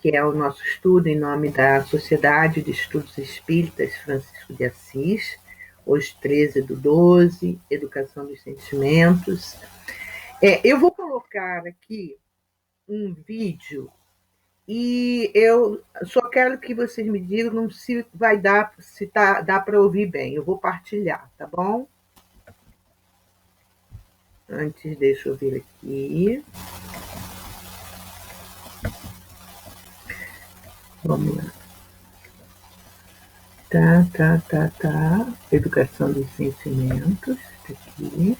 que é o nosso estudo em nome da Sociedade de Estudos Espíritas Francisco de Assis, hoje 13/12, Educação dos Sentimentos. Eu vou colocar aqui um vídeo e eu só quero que vocês me digam se vai dar, se dá para ouvir bem. Eu vou partilhar, tá bom? Antes, deixa eu ver aqui. Vamos lá. Tá. Educação dos sentimentos. Tá aqui.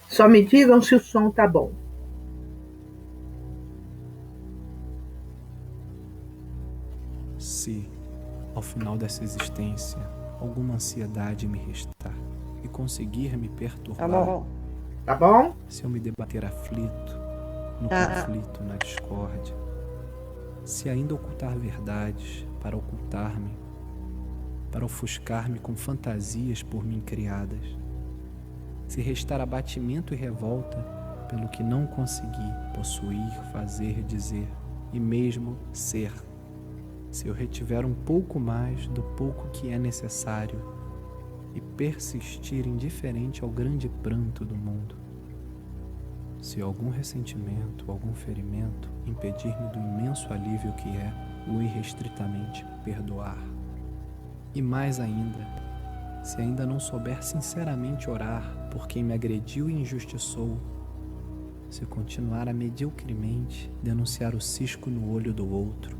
Só me digam se o som tá bom. Se, ao final dessa existência, alguma ansiedade me restar e conseguir me perturbar, Tá bom? se eu me debater aflito, no conflito, na discórdia, se ainda ocultar verdades para ocultar-me, para ofuscar-me com fantasias por mim criadas, se restar abatimento e revolta pelo que não consegui possuir, fazer, dizer e mesmo ser, se eu retiver um pouco mais do pouco que é necessário e persistir indiferente ao grande pranto do mundo, se algum ressentimento, algum ferimento impedir-me do imenso alívio que é o irrestritamente perdoar, e mais ainda, se ainda não souber sinceramente orar por quem me agrediu e injustiçou, se continuar a mediocremente denunciar o cisco no olho do outro,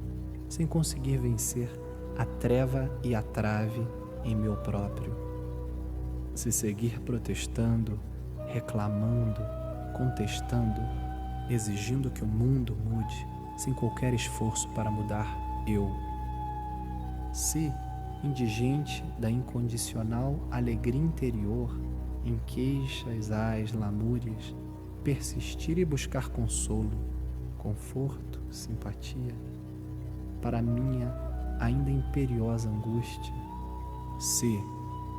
sem conseguir vencer a treva e a trave em meu próprio, se seguir protestando, reclamando, contestando, exigindo que o mundo mude, sem qualquer esforço para mudar eu, se, indigente da incondicional alegria interior, em queixas, ais, lamúrias, persistir e buscar consolo, conforto, simpatia, para minha ainda imperiosa angústia, se,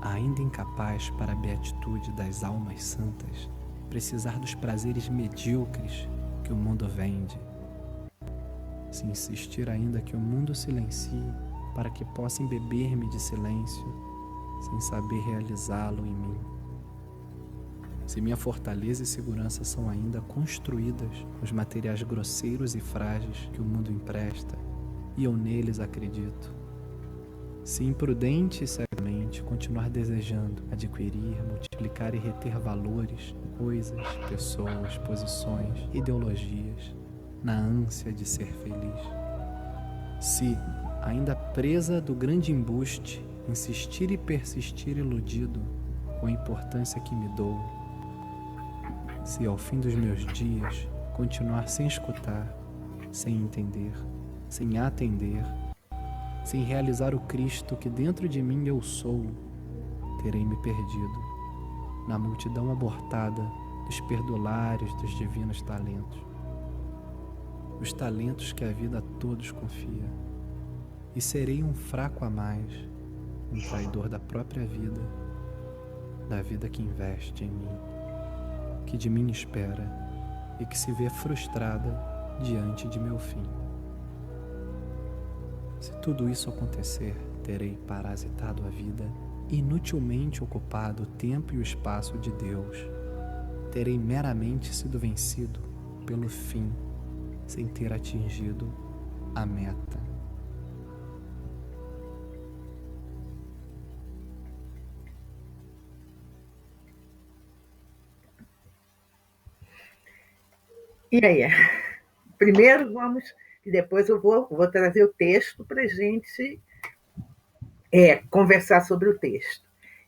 ainda incapaz para a beatitude das almas santas, precisar dos prazeres medíocres que o mundo vende, se insistir ainda que o mundo silencie para que possa embeber-me de silêncio, sem saber realizá-lo em mim, se minha fortaleza e segurança são ainda construídas com os materiais grosseiros e frágeis que o mundo empresta, e eu neles acredito, se imprudente e cegamente continuar desejando adquirir, multiplicar e reter valores, coisas, pessoas, posições, ideologias, na ânsia de ser feliz, se, ainda presa do grande embuste, insistir e persistir iludido com a importância que me dou, se ao fim dos meus dias continuar sem escutar, sem entender, sem atender, sem realizar o Cristo que dentro de mim eu sou, terei me perdido na multidão abortada dos perdulares dos divinos talentos, os talentos que a vida a todos confia, e serei um fraco a mais, um traidor da própria vida, da vida que investe em mim, que de mim espera e que se vê frustrada diante de meu fim. Se tudo isso acontecer, terei parasitado a vida, inutilmente ocupado o tempo e o espaço de Deus. Terei meramente sido vencido pelo fim, sem ter atingido a meta. E aí? Primeiro vamos, e depois eu vou trazer o texto para a gente conversar sobre o texto.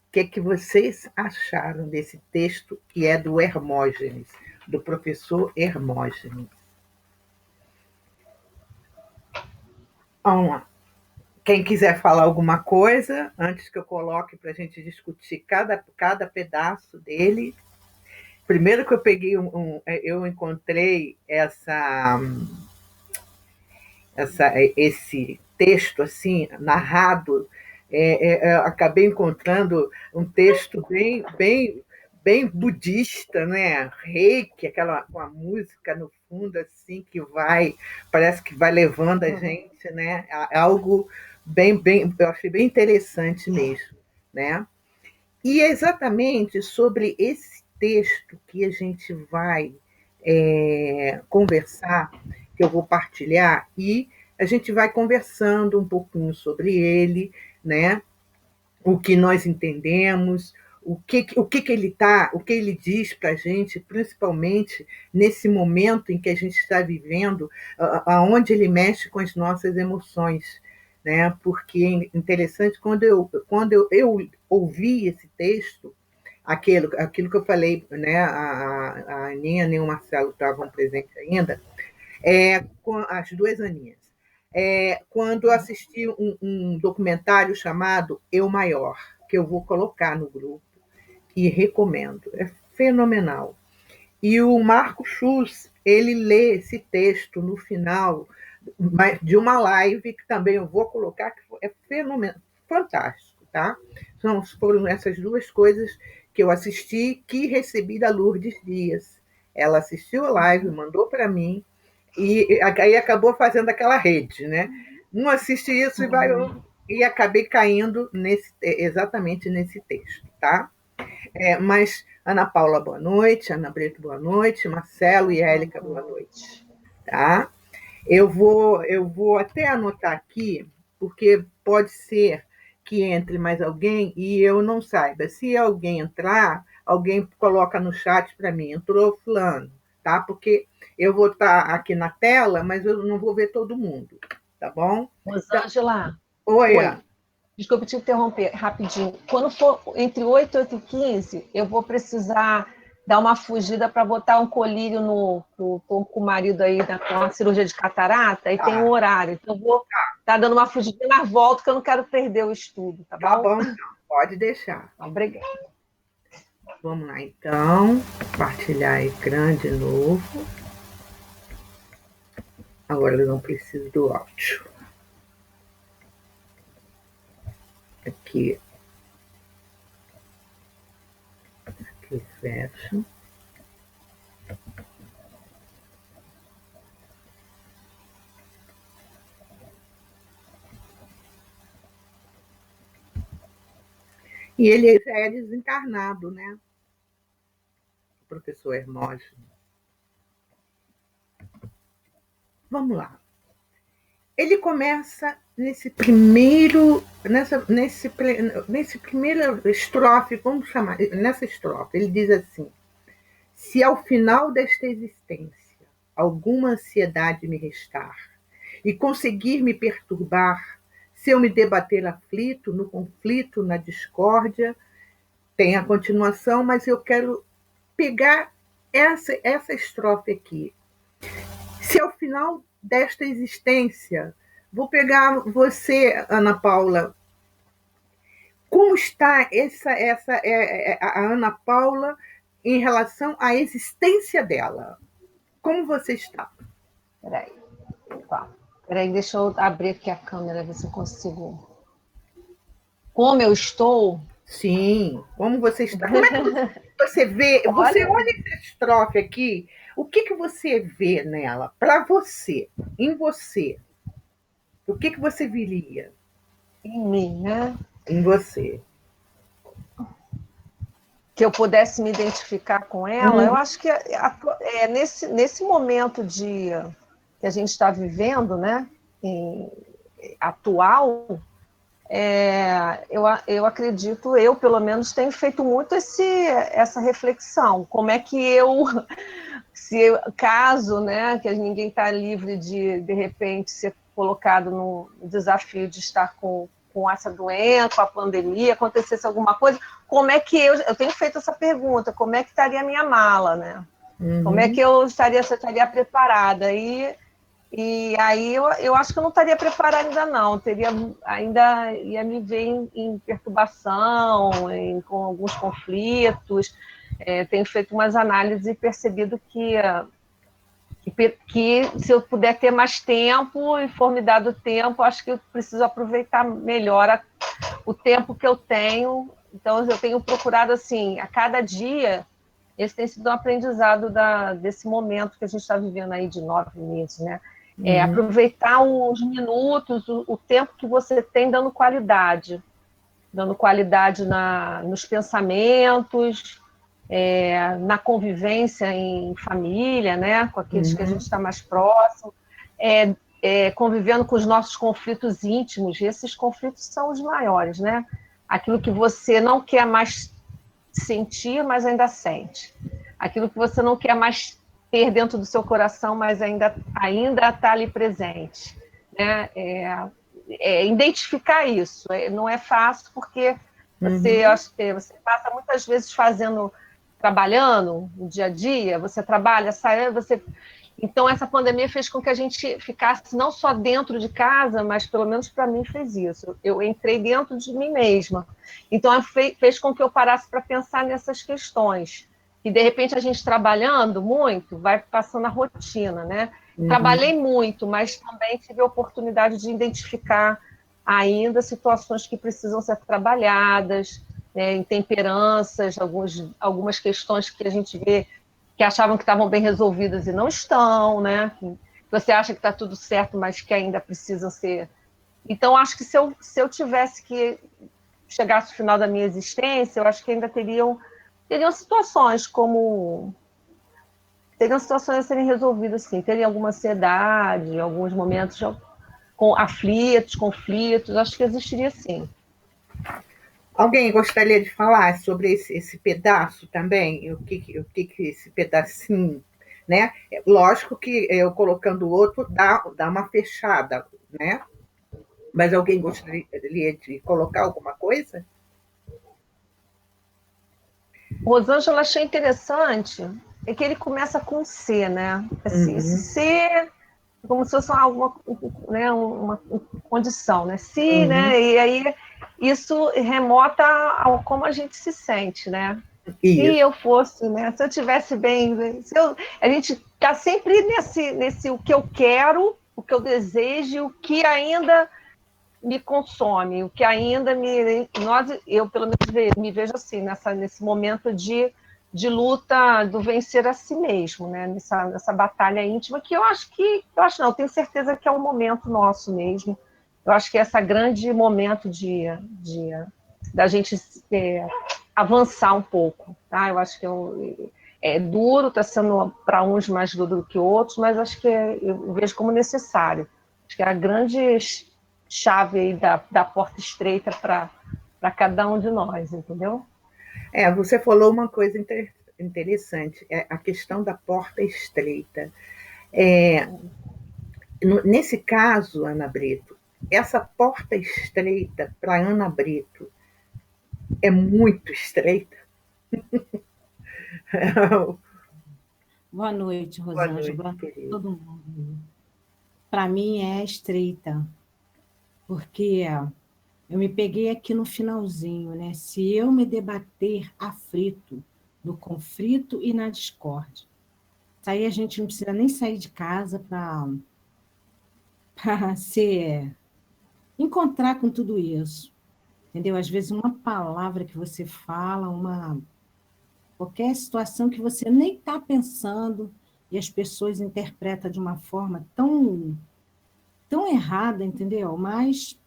O que vocês acharam desse texto que é do Hermógenes, do professor Hermógenes? Vamos lá. Quem quiser falar alguma coisa, antes que eu coloque para a gente discutir cada pedaço dele. Primeiro que eu peguei eu encontrei esse texto assim narrado, acabei encontrando um texto bem budista, né? Reiki, aquela com a música no fundo assim que parece que vai levando a gente, né? É algo eu achei bem interessante mesmo, né? E é exatamente sobre esse texto que a gente vai conversar, que eu vou partilhar, e a gente vai conversando um pouquinho sobre ele, né? O que nós entendemos, o que ele o que ele diz para a gente, principalmente nesse momento em que a gente está vivendo, aonde ele mexe com as nossas emoções, né? Porque é interessante quando eu ouvi esse texto, aquilo que eu falei, né? A Aninha nem o Marcelo estavam presentes ainda, com as duas Aninhas. Quando eu assisti um documentário chamado Eu Maior, que eu vou colocar no grupo e recomendo. É fenomenal. E o Marco Schultz, ele lê esse texto no final de uma live, que também eu vou colocar, que é fenomenal, fantástico, tá? Foram essas duas coisas que eu assisti, que recebi da Lourdes Dias. Ela assistiu a live, mandou para mim, e aí acabou fazendo aquela rede, né? Um assiste isso e acabei caindo exatamente nesse texto, tá? Mas Ana Paula, boa noite, Ana Brito, boa noite, Marcelo e Élica, boa noite, tá? Eu vou até anotar aqui, porque pode ser que entre mais alguém e eu não saiba. Se alguém entrar, alguém coloca no chat para mim, entrou fulano, tá? Porque eu vou estar aqui na tela, mas eu não vou ver todo mundo, tá bom? Rosângela, Oi. Desculpe te interromper rapidinho. Quando for entre 8 e 8h15, eu vou precisar dar uma fugida para botar um colírio com o marido aí com a cirurgia de catarata, e tem um horário. Então, eu vou estar dando uma fugida, mas volto, que eu não quero perder o estudo, tá bom? Tá bom, então. Pode deixar. Obrigada. Vamos lá, então. Compartilhar ecrã de novo. Agora eu não preciso do áudio. Aqui fecho. E ele já é desencarnado, né? O professor Hermógenes. Vamos lá. Ele começa nesse primeiro estrofe, vamos chamar, nessa estrofe, ele diz assim: se ao final desta existência alguma ansiedade me restar e conseguir me perturbar, se eu me debater aflito, no conflito, na discórdia, tem a continuação, mas eu quero pegar essa estrofe aqui. Se ao final desta existência, vou pegar você, Ana Paula, como está a Ana Paula em relação à existência dela? Como você está? Peraí, deixa eu abrir aqui a câmera, ver se eu consigo. Como eu estou? Sim, como você está? Como é que você vê? Você olha essa estrofe aqui, o que você vê nela? Para você, em você, o que você viria? Em mim, né? Em você. Que eu pudesse me identificar com ela, eu acho que nesse momento que a gente está vivendo, né, atual, eu acredito, eu pelo menos tenho feito muito essa reflexão. Como é que caso, né, que ninguém está livre de repente, ser colocado no desafio de estar com essa doença, com a pandemia, acontecesse alguma coisa, como é que eu tenho feito essa pergunta, como é que estaria a minha mala, né? Como é que eu estaria preparada? E aí eu acho que eu não estaria preparada ainda não, ainda ia me ver em perturbação, com alguns conflitos. Tenho feito umas análises e percebido que que se eu puder ter mais tempo, e for me dado tempo, acho que eu preciso aproveitar melhor o tempo que eu tenho. Então, eu tenho procurado, assim, a cada dia, esse tem sido um aprendizado desse momento que a gente está vivendo aí de 9 meses, né? Aproveitar os minutos, o tempo que você tem dando qualidade nos pensamentos, na convivência em família, né, com aqueles que a gente está mais próximo, convivendo com os nossos conflitos íntimos, e esses conflitos são os maiores, né? Aquilo que você não quer mais sentir, mas ainda sente. Aquilo que você não quer mais ter dentro do seu coração, mas ainda está ali presente, né? Identificar isso. Não é fácil, porque você passa muitas vezes trabalhando no dia a dia, você trabalha, sai, Então, essa pandemia fez com que a gente ficasse não só dentro de casa, mas pelo menos para mim fez isso. Eu entrei dentro de mim mesma. Então, fez com que eu parasse para pensar nessas questões. E, de repente, a gente trabalhando muito, vai passando a rotina, né? Trabalhei muito, mas também tive a oportunidade de identificar ainda situações que precisam ser trabalhadas, né, intemperanças, algumas questões que a gente vê que achavam que estavam bem resolvidas e não estão, né? Que você acha que está tudo certo, mas que ainda precisam ser. Então, acho que se eu tivesse que chegasse ao final da minha existência, eu acho que ainda teriam situações teriam situações a serem resolvidas, sim. Teria alguma ansiedade, alguns momentos com aflitos, conflitos, acho que existiria, sim. Alguém gostaria de falar sobre esse pedaço também? O que esse pedacinho, né? Lógico que eu colocando o outro dá uma fechada, né? Mas alguém gostaria de colocar alguma coisa? Rosângela, achei interessante é que ele começa com C, né? Assim, esse C, como se fosse uma condição, né? Se, né? E aí isso remota ao como a gente se sente, né? Isso. Se eu fosse, né? Se eu tivesse bem, a gente está sempre nesse o que eu quero, o que eu desejo, o que ainda me consome, o que ainda eu pelo menos me vejo assim nesse momento de luta do vencer a si mesmo, né? Nessa batalha íntima que eu acho não, eu tenho certeza que é um momento nosso mesmo. Eu acho que é esse grande momento da gente avançar um pouco, tá? Eu acho que é duro, está sendo para uns mais duro do que outros, mas acho que eu vejo como necessário. Acho que é a grande chave aí da porta estreita para cada um de nós, entendeu? Você falou uma coisa interessante, a questão da porta estreita. Nesse caso, Ana Brito, essa porta estreita para Ana Brito é muito estreita. Boa noite, Rosângela. Boa noite a todo mundo. Para mim é estreita, porque eu me peguei aqui no finalzinho, né? Se eu me debater aflito, no conflito e na discórdia, aí a gente não precisa nem sair de casa para se encontrar com tudo isso, entendeu? Às vezes uma palavra que você fala, qualquer situação que você nem está pensando e as pessoas interpretam de uma forma tão errada, entendeu? Mas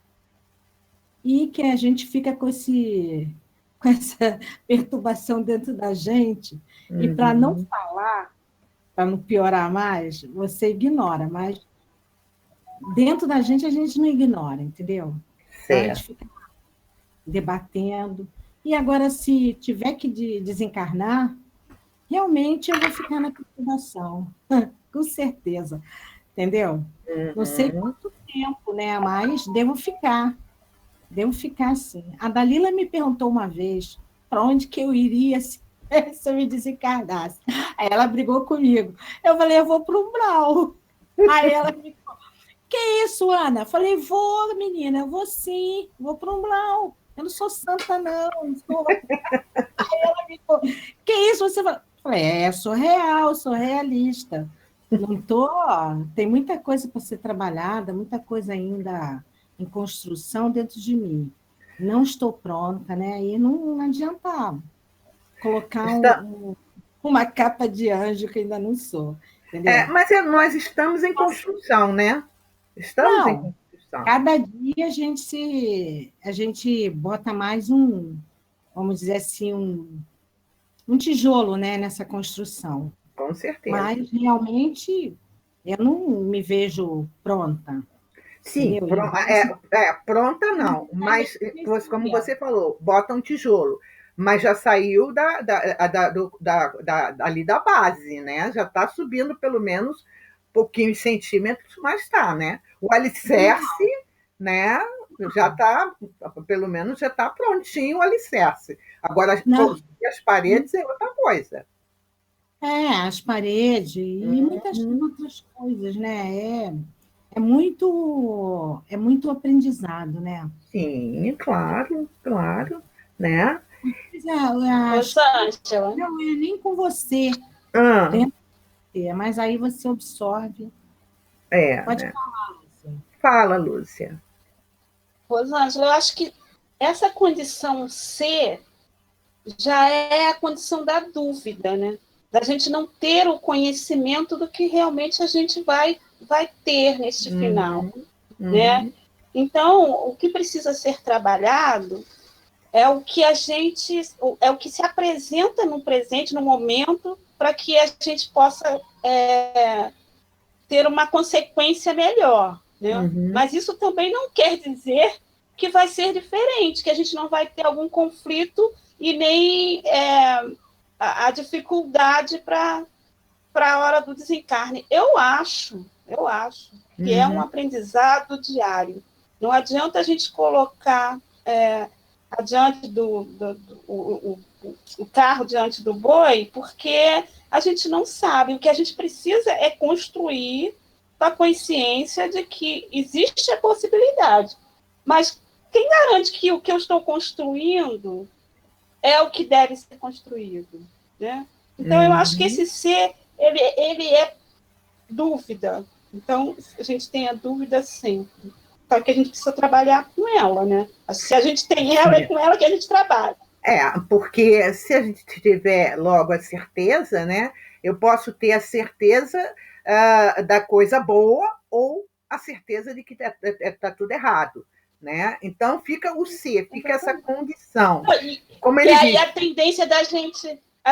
e que a gente fica com essa perturbação dentro da gente, e para não falar, para não piorar mais, você ignora, mas dentro da gente a gente não ignora, entendeu? Então, a gente fica debatendo. E agora, se tiver que desencarnar, realmente eu vou ficar na perturbação, com certeza, entendeu? Não sei quanto tempo, né? Mas devo ficar sim. A Dalila me perguntou uma vez para onde que eu iria se eu me desencarnasse. Aí ela brigou comigo. Eu falei, eu vou para o umbral. Aí ela ficou, que isso, Ana? Eu falei, vou, menina, eu vou sim, vou para o umbral. Eu não sou santa, não. Aí ela ficou, que isso? Você fala? Eu falei, eu sou real, sou realista. Não tô, tem muita coisa para ser trabalhada, muita coisa ainda em construção dentro de mim. Não estou pronta, né? E não adianta colocar Está, uma capa de anjo que ainda não sou, entendeu? mas nós estamos em construção, né? Estamos em Não, construção, cada dia a gente bota mais vamos dizer assim, um tijolo, né, nessa construção. com certeza. Mas realmente eu não me vejo pronta, Sim, entendeu? E pronta não, mas como você falou, bota um tijolo, mas já saiu ali da base, né? Já está subindo pelo menos pouquinhos centímetros, mas está, né? O alicerce, né? Já está, pelo menos já está prontinho o alicerce. Agora, não, as paredes é outra coisa. as paredes e muitas Uhum. outras coisas, né? É muito aprendizado, né? Sim, claro, claro, né? Mas as Rosângela, não é nem com você, Ah, dentro de você, mas aí você absorve. Pode né? falar, assim. Fala, Lúcia. Rosângela, eu acho que essa condição C já é a condição da dúvida, né? Da gente não ter o conhecimento do que realmente a gente vai ter neste final, Uhum, né? uhum, Então, o que precisa ser trabalhado é o que é o que se apresenta no presente, no momento, para que a gente possa ter uma consequência melhor, né? uhum, Mas isso também não quer dizer que vai ser diferente, que a gente não vai ter algum conflito e nem a dificuldade para a hora do desencarne. Eu acho que é um uhum. aprendizado diário. Não adianta a gente colocar adiante o carro diante do boi, porque a gente não sabe. O que a gente precisa é construir a consciência de que existe a possibilidade. Mas quem garante que o que eu estou construindo é o que deve ser construído? Né? Então, eu acho que Uhum. esse ser, ele é dúvida. Então, a gente tem a dúvida sempre. Só que a gente precisa trabalhar com ela, né? Se a gente tem ela, é com ela que a gente trabalha. Porque se a gente tiver logo a certeza, né? Eu posso ter a certeza da coisa boa ou a certeza de que está tudo errado, né? Então fica o ser, fica essa condição. E, Como e ele aí diz, a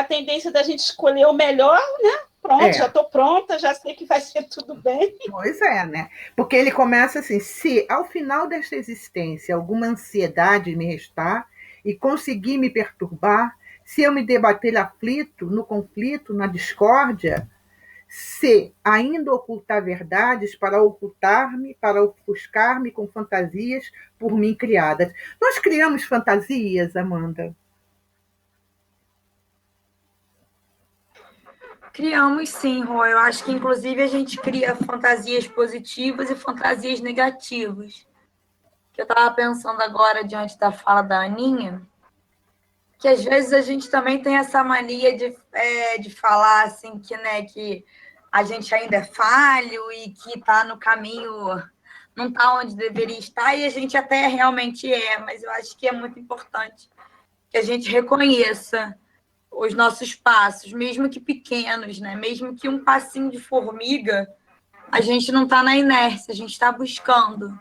tendência da gente escolher o melhor, né? Pronto, já é, estou pronta, já sei que vai ser tudo bem. pois é, né? Porque ele começa assim: se ao final desta existência alguma ansiedade me restar e conseguir me perturbar, se eu me debater aflito, no conflito, na discórdia, se ainda ocultar verdades para ocultar-me, para ofuscar-me com fantasias por mim criadas. Nós criamos fantasias, Amanda. Criamos sim, Rô. Eu acho que, inclusive, a gente cria fantasias positivas e fantasias negativas. Que eu estava pensando agora, diante da fala da Aninha, que às vezes a gente também tem essa mania de falar assim, que, né, que a gente ainda é falho e que está no caminho, não está onde deveria estar, e a gente até realmente é, mas eu acho que é muito importante que a gente reconheça os nossos passos, mesmo que pequenos, né? Mesmo que um passinho de formiga, a gente não está na inércia, a gente está buscando.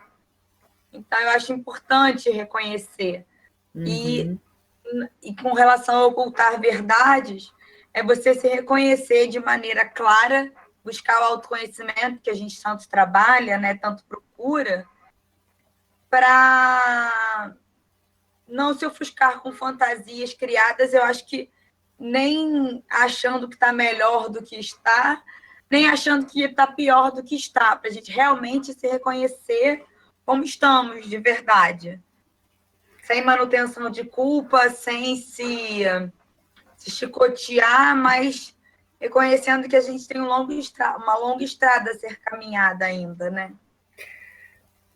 Então, eu acho importante reconhecer. E, Uhum, e com relação a ocultar verdades, é você se reconhecer de maneira clara, buscar o autoconhecimento que a gente tanto trabalha, né? Tanto procura, para não se ofuscar com fantasias criadas. Eu acho que nem achando que está melhor do que está, nem achando que está pior do que está, para a gente realmente se reconhecer como estamos, de verdade. Sem manutenção de culpa, sem se chicotear, mas reconhecendo que a gente tem uma longa estrada a ser caminhada ainda, né?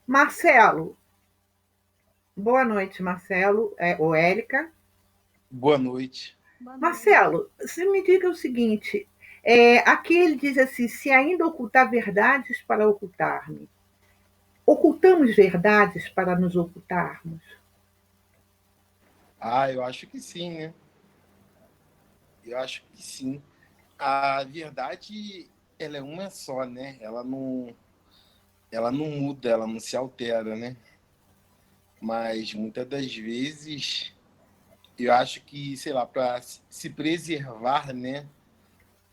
Marcelo, boa noite, Marcelo, ou Érica. Boa noite. Marcelo, você me diga o seguinte: Aqui ele diz assim: se ainda ocultar verdades para ocultar-me. Ocultamos verdades para nos ocultarmos? Eu acho que sim, né? Eu acho que sim. A verdade, ela é uma só, né? Ela não muda, ela não se altera, né? Mas muitas das vezes eu acho que, sei lá, para se preservar, né?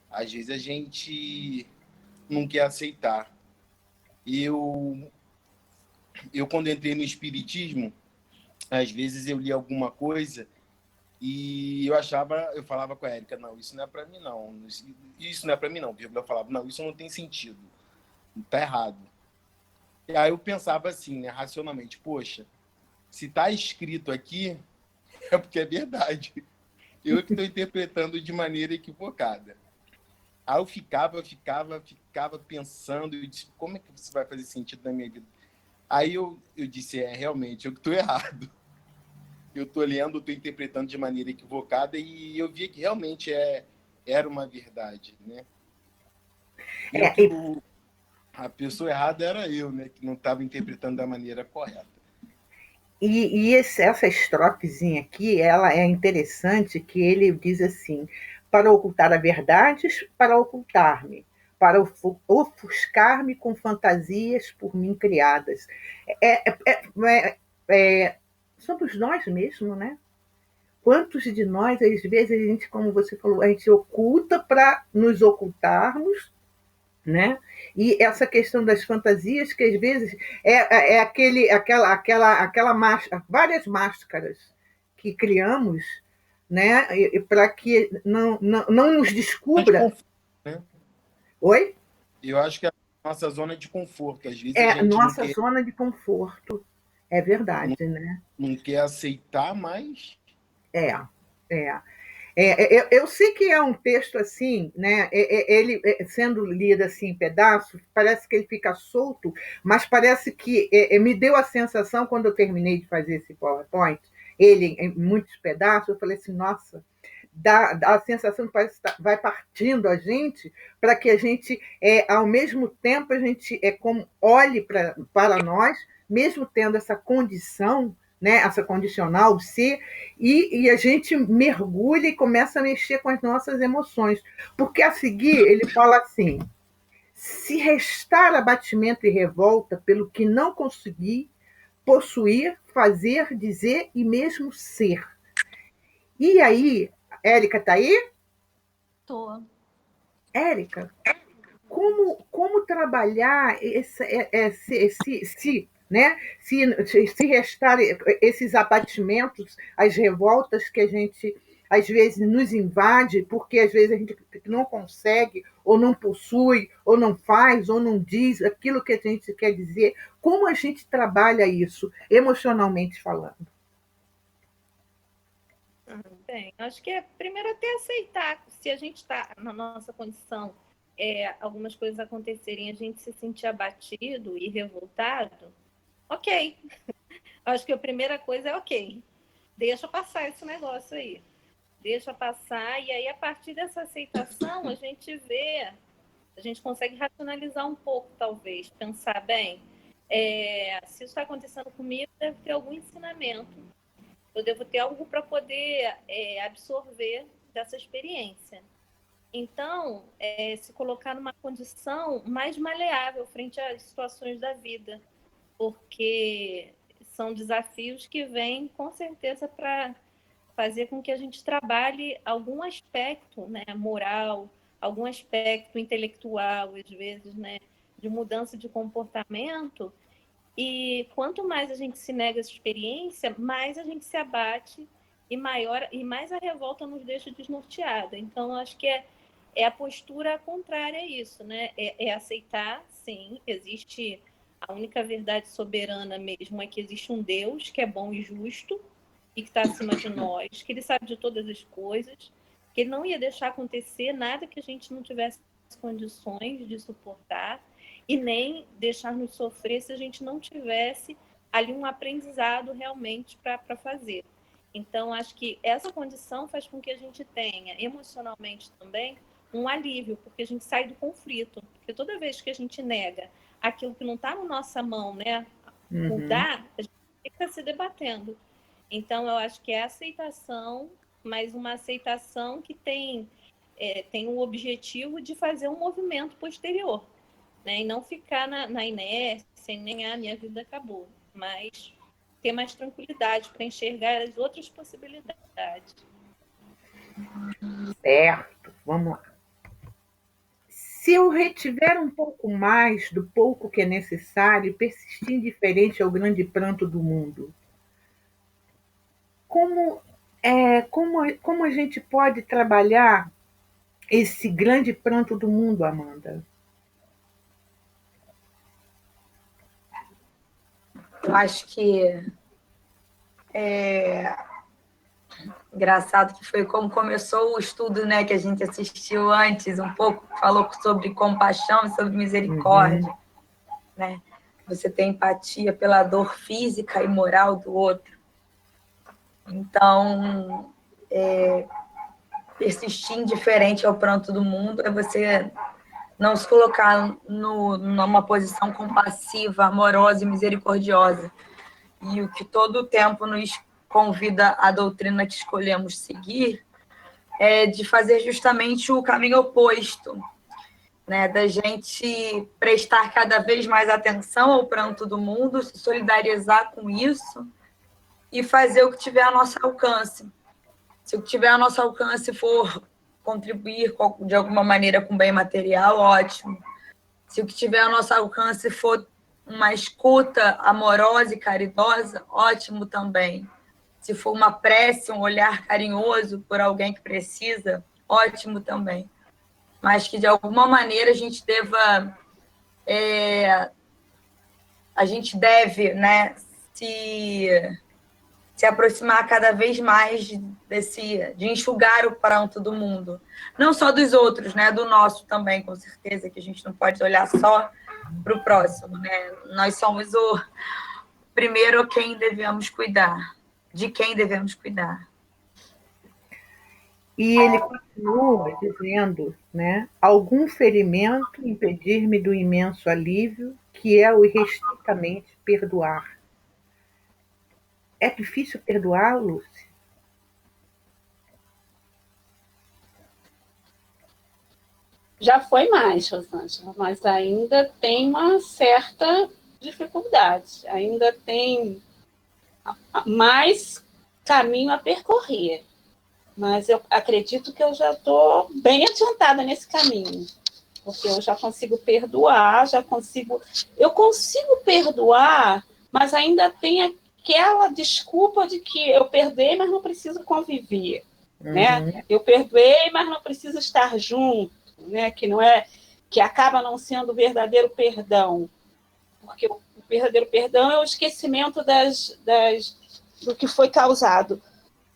Às vezes a gente não quer aceitar. Eu quando entrei no espiritismo, às vezes eu li alguma coisa e eu falava com a Érica, não, isso não é para mim não, isso não é para mim não. Eu falava, não, isso não tem sentido, tá errado. E aí eu pensava assim, né, racionalmente, poxa, se tá escrito aqui, é porque é verdade. Eu que estou interpretando de maneira equivocada. Aí eu ficava pensando, eu disse, como é que isso vai fazer sentido na minha vida? Aí eu disse, realmente, eu que estou errado. Eu estou lendo, estou interpretando de maneira equivocada e eu vi que realmente era uma verdade, né? A pessoa errada era eu, né? Que não estava interpretando da maneira correta. Essa estrofezinha aqui, ela é interessante, que ele diz assim: para ocultar a verdades, para ocultar-me, para ofuscar-me com fantasias por mim criadas. Somos nós mesmos, né? Quantos de nós, às vezes, a gente, como você falou, a gente oculta para nos ocultarmos, né? E essa questão das fantasias, que às vezes aquela máscara, várias máscaras que criamos, né? Para que não nos descubra. Né? Oi? Eu acho que é a nossa zona de conforto. Às vezes a É gente nossa zona de conforto. É verdade, não, né? não quer aceitar, mas... É, é. Eu sei que é um texto assim, né? Ele sendo lido assim em pedaços, parece que ele fica solto, mas parece que me deu a sensação, quando eu terminei de fazer esse PowerPoint, ele em muitos pedaços, eu falei assim, nossa, dá a sensação que parece que vai partindo a gente, para que a gente, ao mesmo tempo, a gente como olhe para nós, mesmo tendo essa condição, né, essa condicional ser, e a gente mergulha e começa a mexer com as nossas emoções. Porque a seguir ele fala assim: se restar abatimento e revolta pelo que não consegui possuir, fazer, dizer e mesmo ser. E aí, Érica está aí? Tô. Érica, como trabalhar né? Se restar esses abatimentos, as revoltas que a gente às vezes nos invade, porque às vezes a gente não consegue, ou não possui, ou não faz, ou não diz aquilo que a gente quer dizer. Como a gente trabalha isso, emocionalmente falando? Bem, acho que primeiro até aceitar, se a gente está na nossa condição, algumas coisas acontecerem, a gente se sentir abatido e revoltado, ok. Acho que a primeira coisa é ok. Deixa passar esse negócio aí. Deixa passar, e aí a partir dessa aceitação a gente consegue racionalizar um pouco, talvez, pensar bem, se isso está acontecendo comigo, deve ter algum ensinamento. Eu devo ter algo para poder absorver dessa experiência. Então, se colocar numa condição mais maleável frente às situações da vida, porque são desafios que vêm, com certeza, para fazer com que a gente trabalhe algum aspecto, né, moral, algum aspecto intelectual, às vezes, né, de mudança de comportamento. E quanto mais a gente se nega essa experiência, mais a gente se abate e mais a revolta nos deixa desnorteada. Então, acho que é a postura contrária a isso, né? É aceitar, sim, existe a única verdade soberana mesmo, é que existe um Deus que é bom e justo e que está acima de nós, que ele sabe de todas as coisas, que ele não ia deixar acontecer nada que a gente não tivesse condições de suportar e nem deixar-nos sofrer se a gente não tivesse ali um aprendizado realmente para fazer. Então, acho que essa condição faz com que a gente tenha, emocionalmente também, um alívio, porque a gente sai do conflito. Porque toda vez que a gente nega aquilo que não está na nossa mão, né, mudar, a gente fica se debatendo. Então, eu acho que é aceitação, mas uma aceitação que tem o objetivo de fazer um movimento posterior, né, e não ficar na inércia, sem nem a minha vida acabou, mas ter mais tranquilidade para enxergar as outras possibilidades. Certo, vamos lá. Se eu retiver um pouco mais do pouco que é necessário e persistir indiferente ao grande pranto do mundo, como a gente pode trabalhar esse grande pranto do mundo, Amanda? Eu acho que engraçado que foi como começou o estudo, né, que a gente assistiu antes, um pouco, falou sobre compaixão e sobre misericórdia, né? Você tem empatia pela dor física e moral do outro. Então, persistir indiferente ao pranto do mundo é você não se colocar numa posição compassiva, amorosa e misericordiosa. E o que todo o tempo nos convida a doutrina que escolhemos seguir é de fazer justamente o caminho oposto, né? Da gente prestar cada vez mais atenção ao pranto do mundo, se solidarizar com isso e fazer o que tiver ao nosso alcance. Se o que tiver ao nosso alcance for contribuir de alguma maneira com bem material, ótimo. Se o que tiver ao nosso alcance for uma escuta amorosa e caridosa, ótimo também. Se for uma prece, um olhar carinhoso por alguém que precisa, ótimo também. Mas que, de alguma maneira, a gente deve, né, se aproximar cada vez mais de enxugar o pranto do mundo. Não só dos outros, né, do nosso também, com certeza, que a gente não pode olhar só para o próximo, né? Nós somos o primeiro quem devemos cuidar, de quem devemos cuidar. E ele continua dizendo, né, algum ferimento impedir-me do imenso alívio que é o irrestritamente perdoar. É difícil perdoar, Lúcia? Já foi mais, Rosângela, mas ainda tem uma certa dificuldade, ainda tem mais caminho a percorrer. Mas eu acredito que eu já estou bem adiantada nesse caminho, porque eu já consigo perdoar, eu consigo perdoar, mas ainda tem aquela desculpa de que eu perdoei, mas não preciso conviver, né? Eu perdoei, mas não preciso estar junto, né? Que acaba não sendo o verdadeiro perdão, porque o verdadeiro perdão é o esquecimento do que foi causado.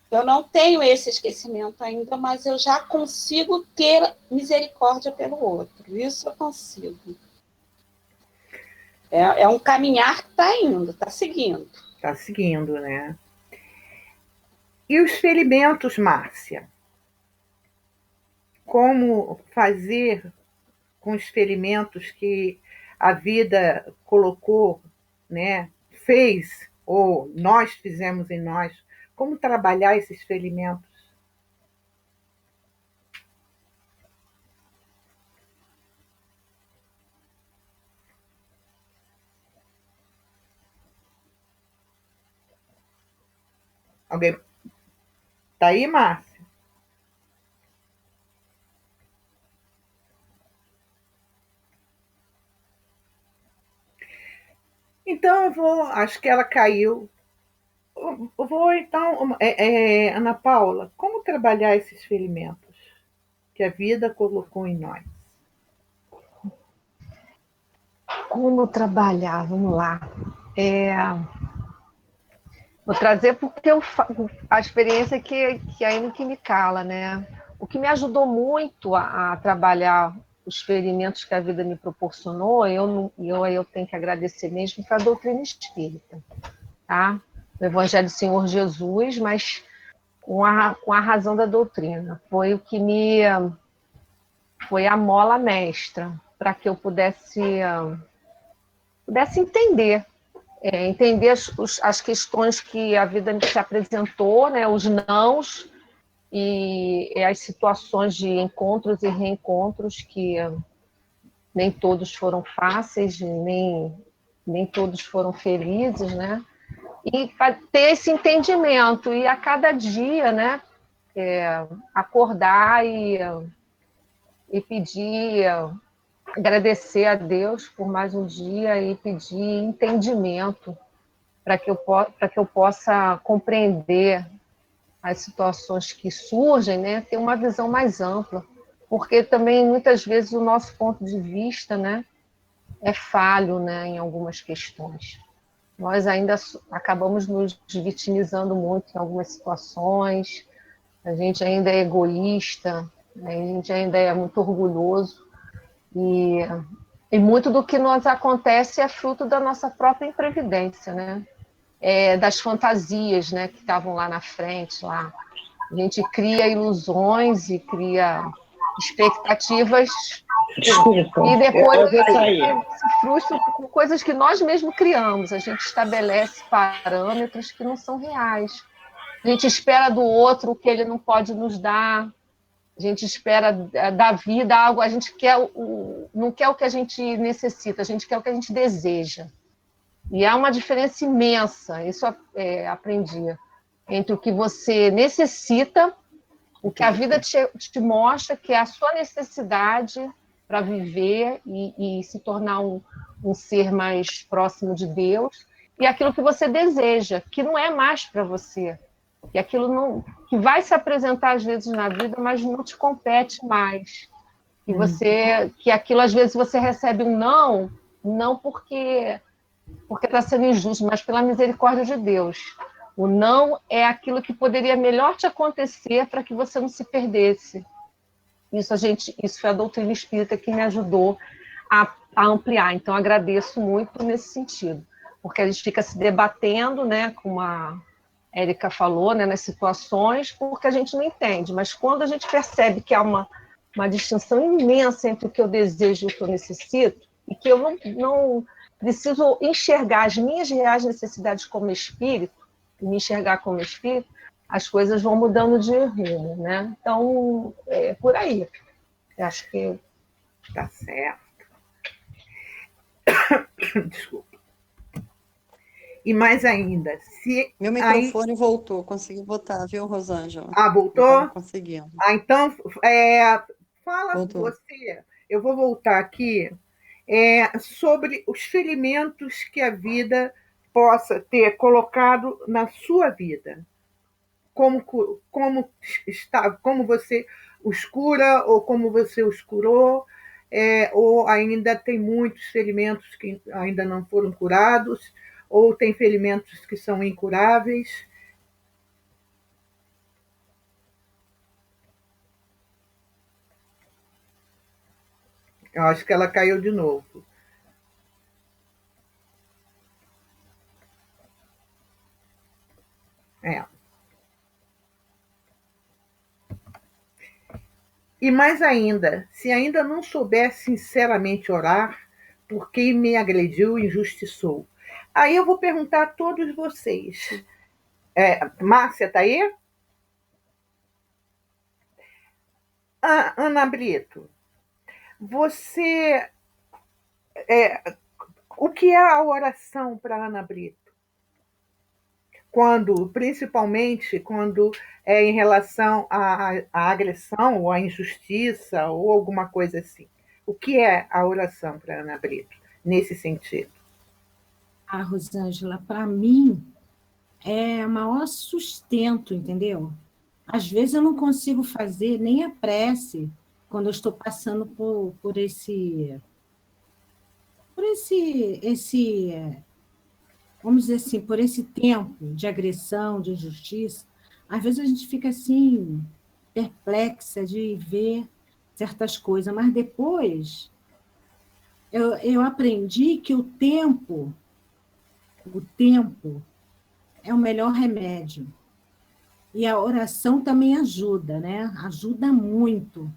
Eu não tenho esse esquecimento ainda, mas eu já consigo ter misericórdia pelo outro. Isso eu consigo. É um caminhar que está indo, está seguindo. Está seguindo, né? E os ferimentos, Márcia? Como fazer com os ferimentos que a vida colocou, né? Fez, ou nós fizemos em nós? Como trabalhar esses ferimentos? Alguém tá aí, Márcia? Então acho que ela caiu. Eu vou então, Ana Paula, como trabalhar esses ferimentos que a vida colocou em nós? Como trabalhar? Vamos lá. Vou trazer porque a experiência que ainda que me cala, né? O que me ajudou muito a trabalhar os ferimentos que a vida me proporcionou, eu tenho que agradecer mesmo para a doutrina espírita, tá? O Evangelho do Senhor Jesus, mas com a razão da doutrina. Foi o que me foi a mola mestra para que eu pudesse entender, entender as questões que a vida me se apresentou, né, os nãos e as situações de encontros e reencontros que nem todos foram fáceis, nem todos foram felizes, né? E ter esse entendimento e a cada dia, né, acordar e pedir, agradecer a Deus por mais um dia e pedir entendimento para que eu possa compreender as situações que surgem, né, ter uma visão mais ampla, porque também muitas vezes o nosso ponto de vista, né, é falho, né, em algumas questões. Nós ainda acabamos nos vitimizando muito em algumas situações, a gente ainda é egoísta, a gente ainda é muito orgulhoso, e muito do que nos acontece é fruto da nossa própria imprevidência, né? Das fantasias, né, que estavam lá na frente, lá. A gente cria ilusões e cria expectativas. Desculpa, E depois eu vou sair. se frustra com coisas que nós mesmos criamos. A gente estabelece parâmetros que não são reais. A gente espera do outro o que ele não pode nos dar. A gente espera da vida algo. A gente não quer o que a gente necessita, a gente quer o que a gente deseja. E há uma diferença imensa, isso aprendi, entre o que você necessita, o que a vida te mostra, que é a sua necessidade para viver e se tornar um ser mais próximo de Deus, e aquilo que você deseja, que não é mais para você, que aquilo não, que vai se apresentar às vezes na vida, mas não te compete mais. Que aquilo às vezes você recebe um não porque está sendo injusto, mas pela misericórdia de Deus. O não é aquilo que poderia melhor te acontecer para que você não se perdesse. Isso foi a doutrina espírita que me ajudou a ampliar. Então, agradeço muito nesse sentido, porque a gente fica se debatendo, né, como a Érica falou, né, nas situações, porque a gente não entende. Mas quando a gente percebe que há uma distinção imensa entre o que eu desejo e o que eu necessito, e que eu não preciso enxergar as minhas reais necessidades como espírito, e me enxergar como espírito, as coisas vão mudando de rumo, né? Então, é por aí. Eu acho que tá certo. Desculpa. E mais ainda, se... Meu microfone voltou, consegui botar, viu, Rosângela? Voltou? Conseguindo. Então, fala Voltou. você. Eu vou voltar aqui sobre os ferimentos que a vida possa ter colocado na sua vida. Como você os cura, ou como você os curou, ou ainda tem muitos ferimentos que ainda não foram curados, ou tem ferimentos que são incuráveis. Eu acho que ela caiu de novo. E mais ainda, se ainda não souber sinceramente orar, por quem me agrediu e injustiçou. Aí eu vou perguntar a todos vocês. Márcia, está aí? Ana Brito, você... o que é a oração para Ana Brito? Principalmente quando é em relação à agressão ou à injustiça ou alguma coisa assim. O que é a oração para Ana Brito, nesse sentido? Rosângela, para mim, é o maior sustento, entendeu? Às vezes eu não consigo fazer nem a prece quando eu estou passando por esse vamos dizer assim, por esse tempo de agressão, de injustiça. Às vezes a gente fica assim, perplexa de ver certas coisas, mas depois eu aprendi que o tempo é o melhor remédio. E a oração também ajuda, né? Ajuda muito.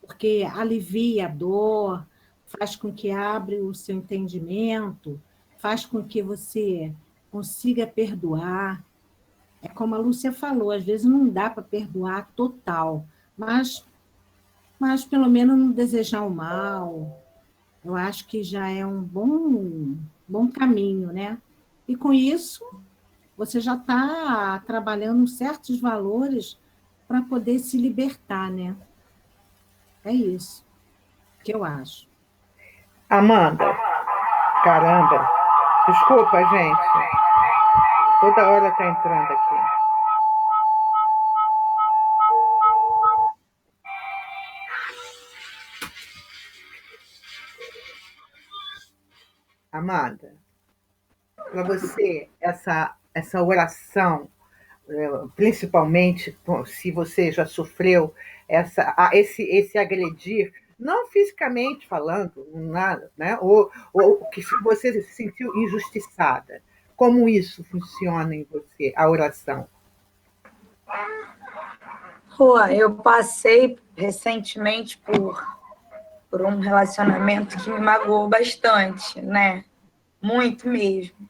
porque alivia a dor, faz com que abra o seu entendimento, faz com que você consiga perdoar. É como a Lúcia falou, às vezes não dá para perdoar total, mas pelo menos não desejar o mal, eu acho que já é um bom caminho, né? E com isso, você já está trabalhando certos valores para poder se libertar, né? É isso que eu acho. Amanda, caramba, desculpa, gente. Toda hora está entrando aqui. Amanda, para você, essa oração, principalmente se você já sofreu esse agredir, não fisicamente falando, nada, né? Ou que você se sentiu injustiçada. Como isso funciona em você, a oração? Rua, eu passei recentemente por um relacionamento que me magoou bastante, né? Muito mesmo.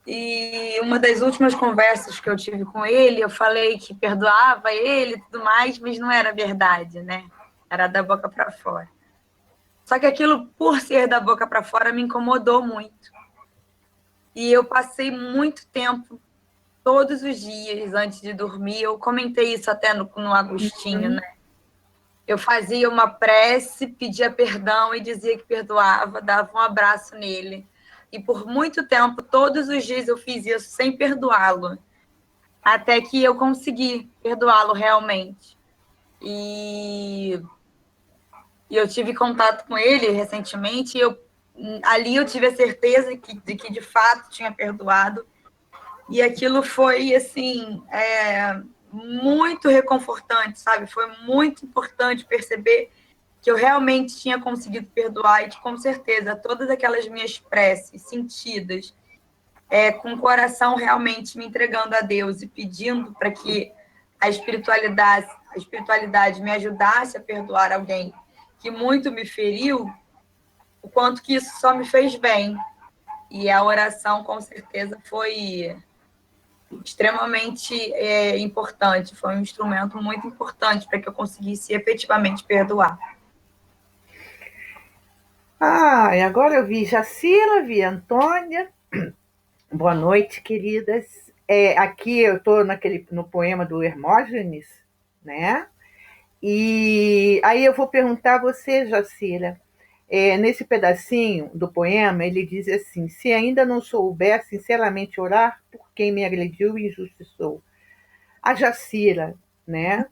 E uma das últimas conversas que eu tive com ele, eu falei que perdoava ele e tudo mais, mas não era verdade, né? Era da boca para fora. Só que aquilo, por ser da boca para fora, me incomodou muito. E eu passei muito tempo, todos os dias, antes de dormir, eu comentei isso até no Agostinho, né? Eu fazia uma prece, pedia perdão e dizia que perdoava, dava um abraço nele. E por muito tempo, todos os dias eu fiz isso sem perdoá-lo. Até que eu consegui perdoá-lo realmente. E eu tive contato com ele recentemente, e ali eu tive a certeza de que de fato tinha perdoado. E aquilo foi, assim, muito reconfortante, sabe? Foi muito importante perceber que eu realmente tinha conseguido perdoar e que, com certeza, todas aquelas minhas preces sentidas, com o coração realmente me entregando a Deus e pedindo para que a espiritualidade me ajudasse a perdoar alguém que muito me feriu, o quanto que isso só me fez bem. E a oração, com certeza, foi extremamente importante, foi um instrumento muito importante para que eu conseguisse efetivamente perdoar. E agora eu vi Jacila, vi Antônia. Boa noite, queridas. Aqui eu estou no poema do Hermógenes, né? E aí eu vou perguntar a você, Jacila, nesse pedacinho do poema, ele diz assim: se ainda não souber sinceramente orar por quem me agrediu e injustiçou. A Jacira, né,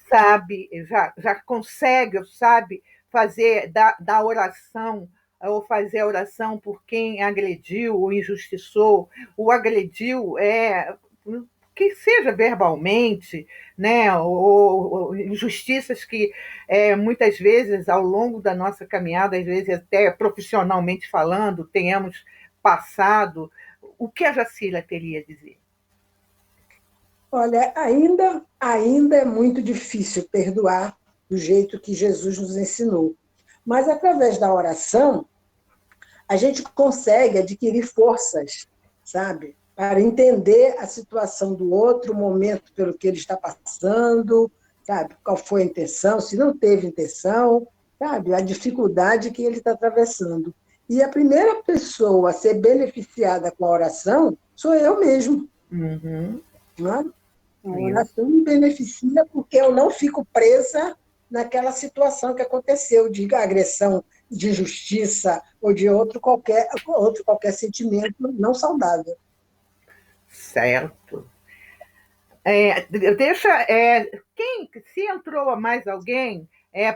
sabe, já consegue, sabe, fazer da oração, ou fazer a oração por quem agrediu ou injustiçou. O agrediu que seja verbalmente, né, ou injustiças que muitas vezes ao longo da nossa caminhada, às vezes até profissionalmente falando, tenhamos passado. O que a Jacira teria a dizer? Olha, ainda é muito difícil perdoar do jeito que Jesus nos ensinou. Mas, através da oração, a gente consegue adquirir forças, sabe? Para entender a situação do outro, o momento pelo que ele está passando, sabe? Qual foi a intenção, se não teve intenção, sabe? A dificuldade que ele está atravessando. E a primeira pessoa a ser beneficiada com a oração sou eu mesmo. Uhum. Não é? A oração me beneficia porque eu não fico presa naquela situação que aconteceu, de agressão, de injustiça ou de outro qualquer sentimento não saudável. Certo. Se entrou mais alguém,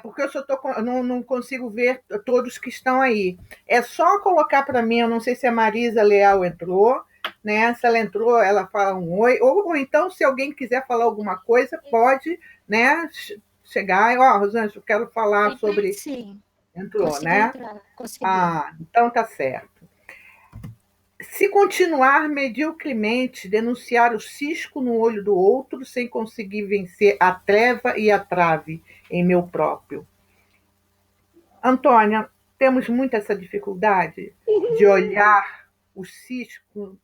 porque eu não consigo ver todos que estão aí. É só colocar para mim, eu não sei se a Marisa Leal entrou, né? Se ela entrou, ela fala um oi, ou então, se alguém quiser falar alguma coisa, pode, né, chegar e, Rosângela, eu quero falar sobre... Sim. Entrou, consegui né? Entrar. Consegui. Então tá certo. Se continuar mediocremente, denunciar o cisco no olho do outro, sem conseguir vencer a treva e a trave em meu próprio. Antônia, temos muito essa dificuldade de olhar o cisco,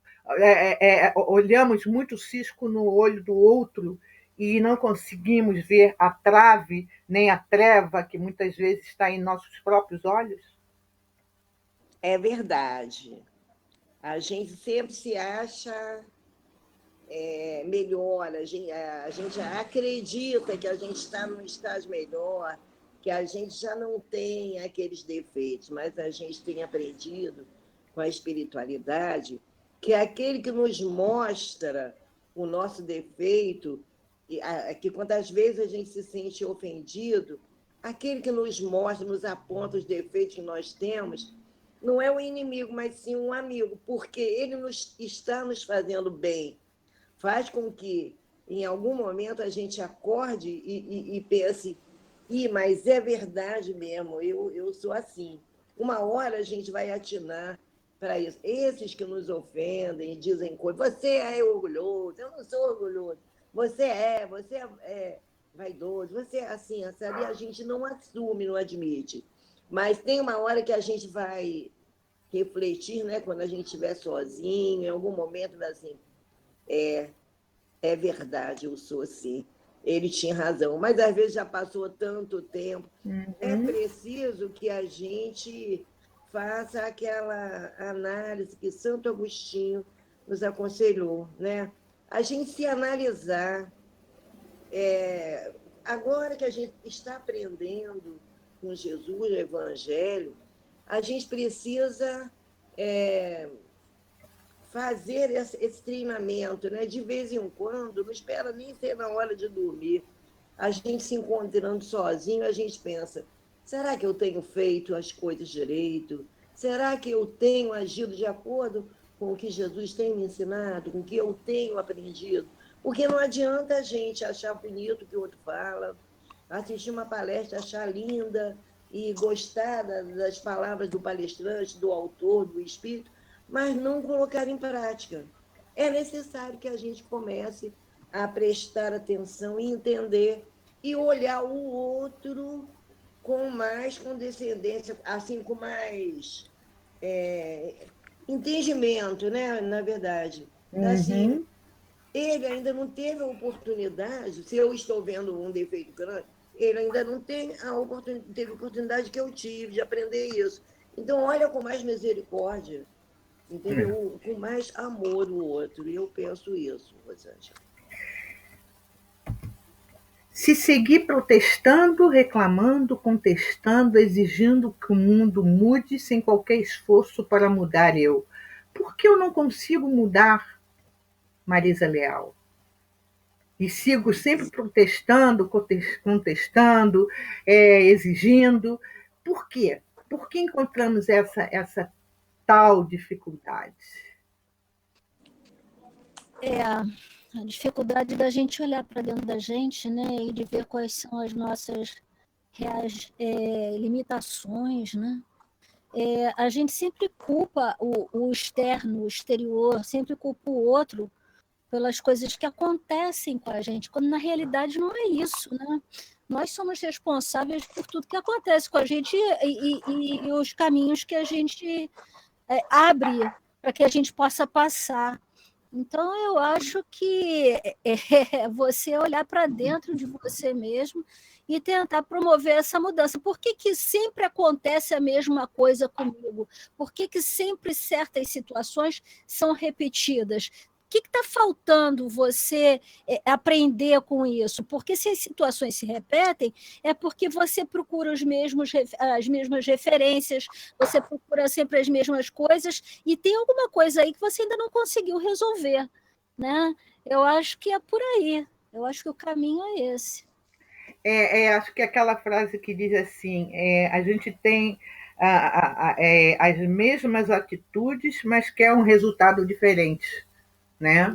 olhamos muito o cisco no olho do outro e não conseguimos ver a trave nem a treva que muitas vezes está em nossos próprios olhos? É verdade. A gente sempre se acha melhor, a gente acredita que a gente está num estágio melhor, que a gente já não tem aqueles defeitos, mas a gente tem aprendido com a espiritualidade que aquele que nos mostra o nosso defeito, que quantas vezes a gente se sente ofendido, aquele que nos mostra, nos aponta os defeitos que nós temos, não é um inimigo, mas sim um amigo, porque ele está nos fazendo bem. Faz com que, em algum momento, a gente acorde e pense, mas é verdade mesmo, eu sou assim. Uma hora a gente vai atinar para isso. Esses que nos ofendem e dizem coisas, você é orgulhoso, eu não sou orgulhoso, você é vaidoso, você é assim, sabe? A gente não assume, não admite. Mas tem uma hora que a gente vai refletir, né? Quando a gente estiver sozinho, em algum momento, assim, é verdade, eu sou assim. Ele tinha razão, mas às vezes já passou tanto tempo. É preciso que a gente faça aquela análise que Santo Agostinho nos aconselhou, né? A gente se analisar. Agora que a gente está aprendendo com Jesus, o Evangelho, a gente precisa fazer esse treinamento, né? De vez em quando, não espera nem ser na hora de dormir. A gente se encontrando sozinho, a gente pensa, será que eu tenho feito as coisas direito? Será que eu tenho agido de acordo com o que Jesus tem me ensinado, com o que eu tenho aprendido? Porque não adianta a gente achar bonito o que o outro fala, assistir uma palestra, achar linda e gostar das palavras do palestrante, do autor, do espírito, mas não colocar em prática. É necessário que a gente comece a prestar atenção e entender e olhar o outro com mais condescendência, assim, com mais entendimento, né? Na verdade. Assim, ele ainda não teve a oportunidade, se eu estou vendo um defeito grande, ele ainda não tem teve a oportunidade que eu tive de aprender isso. Então, olha com mais misericórdia, entendeu? Com mais amor o outro. E eu penso isso, Rosângela. Se seguir protestando, reclamando, contestando, exigindo que o mundo mude sem qualquer esforço para mudar eu, por que eu não consigo mudar, Marisa Leal? E sigo sempre protestando, contestando, exigindo. Por quê? Por que encontramos essa tal dificuldade? A dificuldade da gente olhar para dentro da gente, né, e de ver quais são as nossas reais limitações, né? A gente sempre culpa o externo, o exterior, sempre culpa o outro pelas coisas que acontecem com a gente, quando na realidade não é isso, né? Nós somos responsáveis por tudo que acontece com a gente e os caminhos que a gente abre para que a gente possa passar. Então, eu acho que você olhar para dentro de você mesmo e tentar promover essa mudança. Por que sempre acontece a mesma coisa comigo? Por que sempre certas situações são repetidas? O que está faltando você aprender com isso? Porque se as situações se repetem, é porque você procura as mesmas referências, você procura sempre as mesmas coisas, e tem alguma coisa aí que você ainda não conseguiu resolver, né? Eu acho que é por aí. Eu acho que o caminho é esse. Acho que aquela frase que diz assim, a gente tem as mesmas atitudes, mas quer um resultado diferente. Né?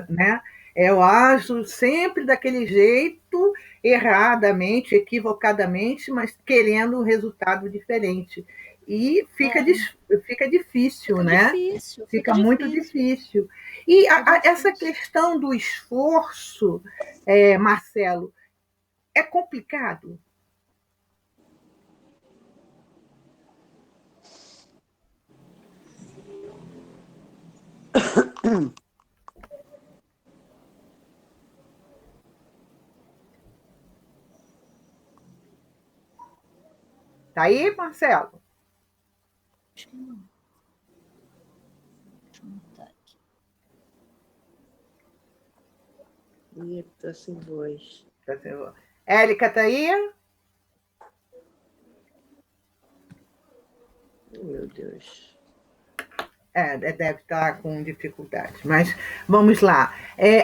Né? Eu ajo sempre daquele jeito, erradamente, equivocadamente, mas querendo um resultado diferente. E fica difícil, né? Fica muito difícil. E essa questão do esforço, Marcelo, é complicado? Tá aí, Marcelo? Acho que não. Deixa eu anotar aqui. Está sem voz. Tá sem voz. Érica, tá aí? Meu Deus. Deve estar com dificuldade. Mas vamos lá.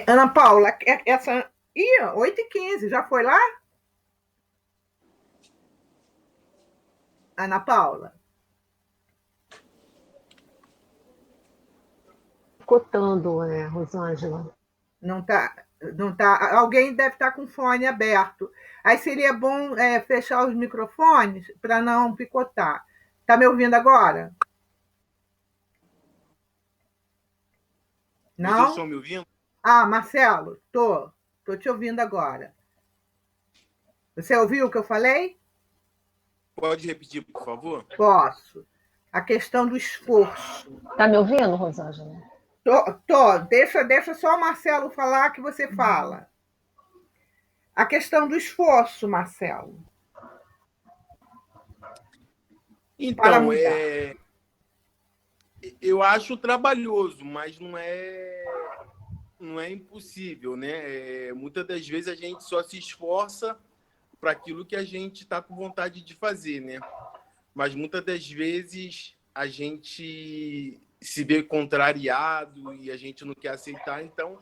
Ana Paula, essa... Ih, 8h15, já foi lá? Ana Paula? Cotando, Rosângela. Não tá. Alguém deve estar com o fone aberto. Aí seria bom fechar os microfones para não picotar. Tá me ouvindo agora? Não? Vocês estão me ouvindo? Marcelo, tô te ouvindo agora. Você ouviu o que eu falei? Pode repetir, por favor? Posso. A questão do esforço. Tá me ouvindo, Rosângela? Tô. Deixa só o Marcelo falar que você fala. A questão do esforço, Marcelo. Então, eu acho trabalhoso, mas não é impossível, né? Muitas das vezes a gente só se esforça para aquilo que a gente está com vontade de fazer, né? Mas muitas das vezes a gente se vê contrariado e a gente não quer aceitar, então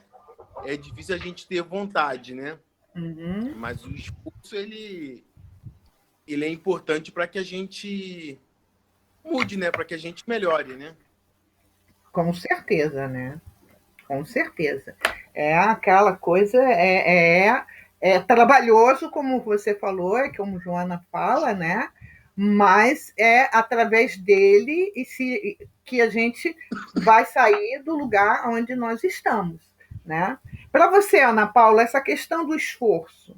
é difícil a gente ter vontade, né? Uhum. Mas o esforço, ele é importante para que a gente mude, né? Para que a gente melhore, né? Com certeza, né? Com certeza. É aquela coisa, trabalhoso, como você falou, como Joana fala, né? Mas é através dele que a gente vai sair do lugar onde nós estamos, né? Para você, Ana Paula, essa questão do esforço.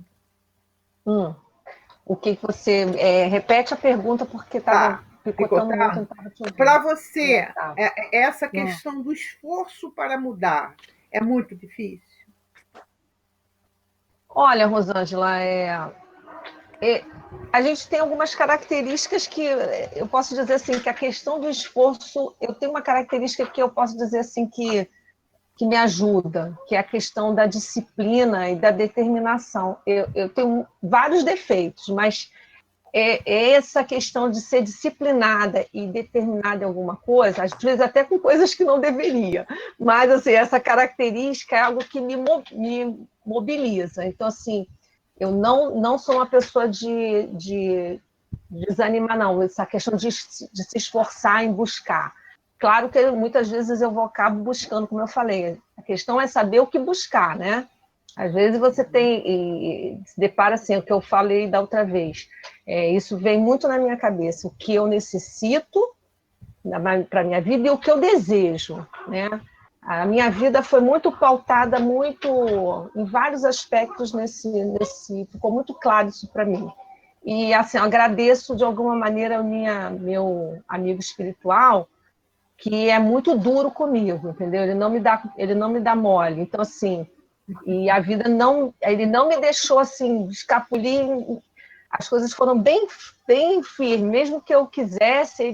O que você... repete a pergunta, porque estava picotando muito. Para você, essa questão do esforço para mudar é muito difícil? Olha, Rosângela, a gente tem algumas características que eu posso dizer assim, que a questão do esforço, eu tenho uma característica que eu posso dizer assim que me ajuda, que é a questão da disciplina e da determinação. Eu tenho vários defeitos, mas essa questão de ser disciplinada e determinada em alguma coisa, às vezes até com coisas que não deveria, mas assim, essa característica é algo que me mobiliza. Então, assim, eu não sou uma pessoa de desanimar, não. Essa questão de se esforçar em buscar. Claro que muitas vezes eu acabo buscando, como eu falei. A questão é saber o que buscar, né? Às vezes você se depara assim, o que eu falei da outra vez. Isso vem muito na minha cabeça. O que eu necessito para a minha vida e o que eu desejo, né? A minha vida foi muito pautada, em vários aspectos ficou muito claro isso para mim. E, assim, eu agradeço, de alguma maneira, meu amigo espiritual, que é muito duro comigo, entendeu? Ele não me dá mole. Então, assim, e a vida ele não me deixou, assim, escapulir. As coisas foram bem, bem firmes. Mesmo que eu quisesse,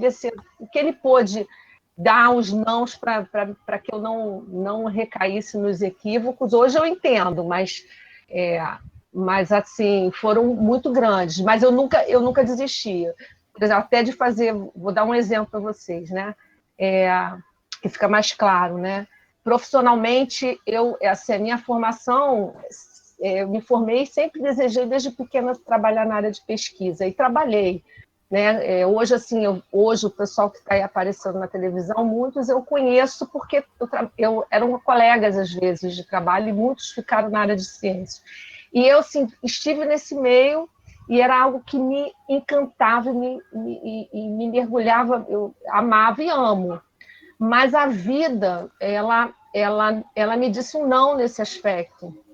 o que ele pôde dar uns nãos para que eu não recaísse nos equívocos. Hoje eu entendo, mas assim, foram muito grandes. Mas eu nunca desistia. Por exemplo, até de fazer, vou dar um exemplo para vocês, né? Que fica mais claro, né? Profissionalmente, a minha formação, eu me formei, sempre desejei desde pequena trabalhar na área de pesquisa, e trabalhei. Né? Hoje, assim, hoje o pessoal que está aí aparecendo na televisão, muitos eu conheço porque eram colegas, às vezes, de trabalho, e muitos ficaram na área de ciência. E eu, assim, estive nesse meio e era algo que me encantava e me mergulhava, eu amava e amo. Mas a vida, ela me disse um não nesse aspecto.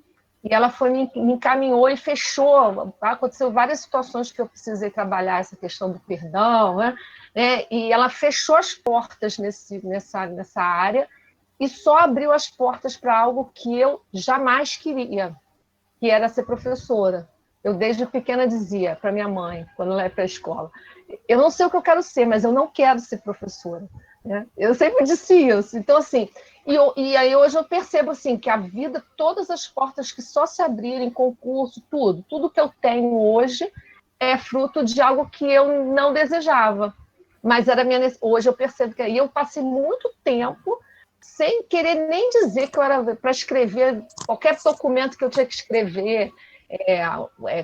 E ela me encaminhou e fechou. Aconteceu várias situações que eu precisei trabalhar essa questão do perdão, né? E ela fechou as portas nessa área e só abriu as portas para algo que eu jamais queria, que era ser professora. Eu, desde pequena, dizia para minha mãe, quando ela ia para a escola, eu não sei o que eu quero ser, mas eu não quero ser professora. Né? Eu sempre disse isso. Então, assim, e aí hoje eu percebo assim, que a vida, todas as portas que só se abrirem, concurso, tudo que eu tenho hoje é fruto de algo que eu não desejava. Mas era hoje eu percebo que aí eu passei muito tempo sem querer nem dizer que eu era para escrever qualquer documento que eu tinha que escrever,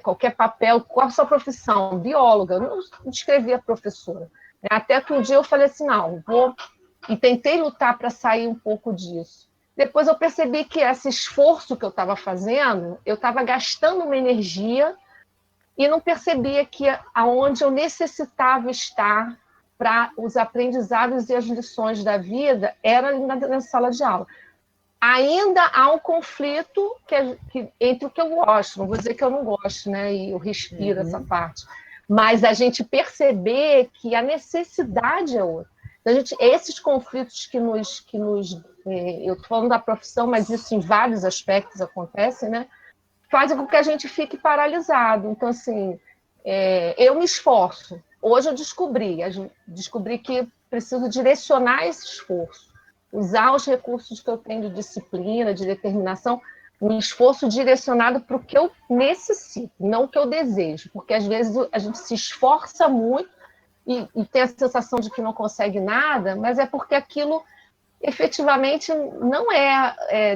qualquer papel. Qual a sua profissão? Bióloga. Eu não escrevia professora. Até que um dia eu falei assim, não, vou... E tentei lutar para sair um pouco disso. Depois eu percebi que esse esforço que eu estava fazendo, eu estava gastando uma energia e não percebia que aonde eu necessitava estar para os aprendizados e as lições da vida era na sala de aula. Ainda há um conflito entre o que eu gosto, não vou dizer que eu não gosto, né? E eu respiro essa parte, mas a gente perceber que a necessidade é outra. Então, esses conflitos que nos eu estou falando da profissão, mas isso em vários aspectos acontece, né? Fazem com que a gente fique paralisado. Então, assim, eu me esforço. Hoje eu descobri que preciso direcionar esse esforço, usar os recursos que eu tenho de disciplina, de determinação, um esforço direcionado para o que eu necessito, não o que eu desejo, porque às vezes a gente se esforça muito e tem a sensação de que não consegue nada, mas é porque aquilo efetivamente não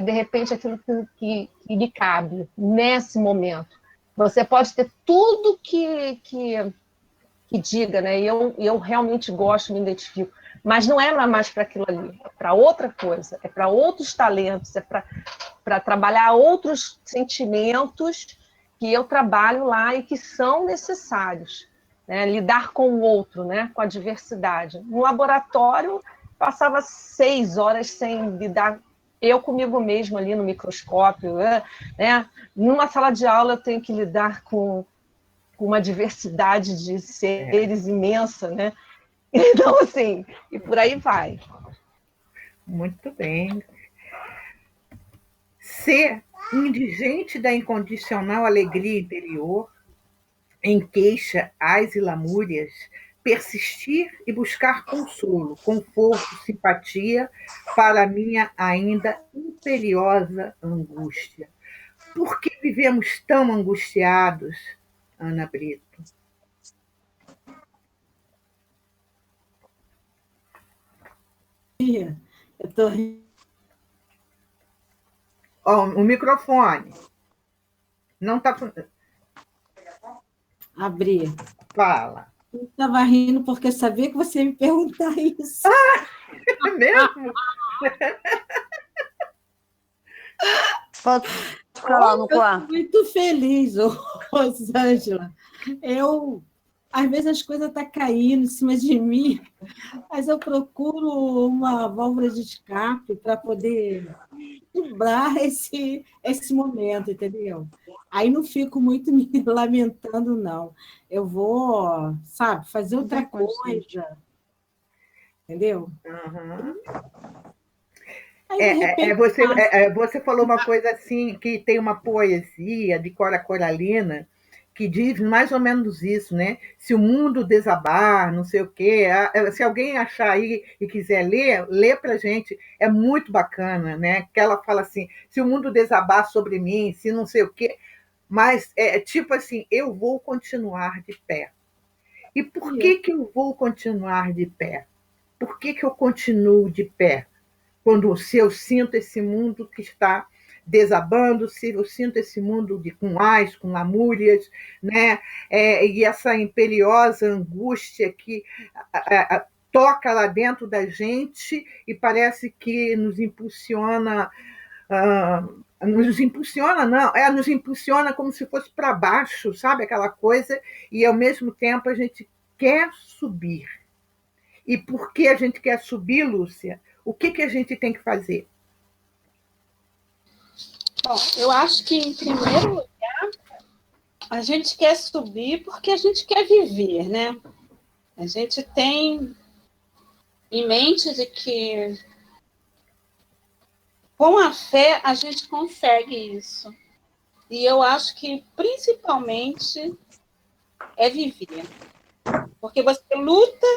de repente, aquilo que lhe cabe nesse momento. Você pode ter tudo que diga, né? E eu realmente gosto, me identifico, mas não é mais para aquilo ali, é para outra coisa, é para outros talentos, é para trabalhar outros sentimentos que eu trabalho lá e que são necessários. Né, lidar com o outro, né, com a diversidade. No laboratório, passava 6 horas sem lidar, eu comigo mesmo ali no microscópio. Né? Numa sala de aula, eu tenho que lidar com uma diversidade de seres imensa. Né? Então, assim, e por aí vai. Muito bem. Ser indigente da incondicional alegria interior, em queixa, ais e lamúrias, persistir e buscar consolo, conforto, simpatia para a minha ainda imperiosa angústia. Por que vivemos tão angustiados, Ana Brito? Eu tô... O microfone. Não está... Abrir. Fala. Eu estava rindo porque eu sabia que você ia me perguntar isso. É mesmo? Pode falar no quarto. Eu estou muito feliz, Rosângela. Às vezes as coisas estão caindo em cima de mim, mas eu procuro uma válvula de escape para poder driblar esse momento, entendeu? Aí não fico muito me lamentando, não. Eu vou, sabe, fazer outra coisa. Entendeu? Uhum. Aí, você falou uma coisa assim, que tem uma poesia de Cora Coralina, que diz mais ou menos isso, né? Se o mundo desabar, não sei o quê, se alguém achar aí e quiser ler, lê para a gente, é muito bacana, né? Que ela fala assim, se o mundo desabar sobre mim, se não sei o quê, mas tipo assim, eu vou continuar de pé. E por que eu vou continuar de pé? Por que eu continuo de pé? Se eu sinto esse mundo que está desabando, se eu sinto esse mundo com ais, com lamúrias, né? E essa imperiosa angústia que toca lá dentro da gente e parece que nos impulsiona nos impulsiona, não, nos impulsiona como se fosse para baixo, sabe? Aquela coisa, e ao mesmo tempo a gente quer subir. E por que a gente quer subir, Lúcia? O que a gente tem que fazer? Bom, eu acho que, em primeiro lugar, a gente quer subir porque a gente quer viver, né? A gente tem em mente de que, com a fé, a gente consegue isso. E eu acho que, principalmente, é viver. Porque você luta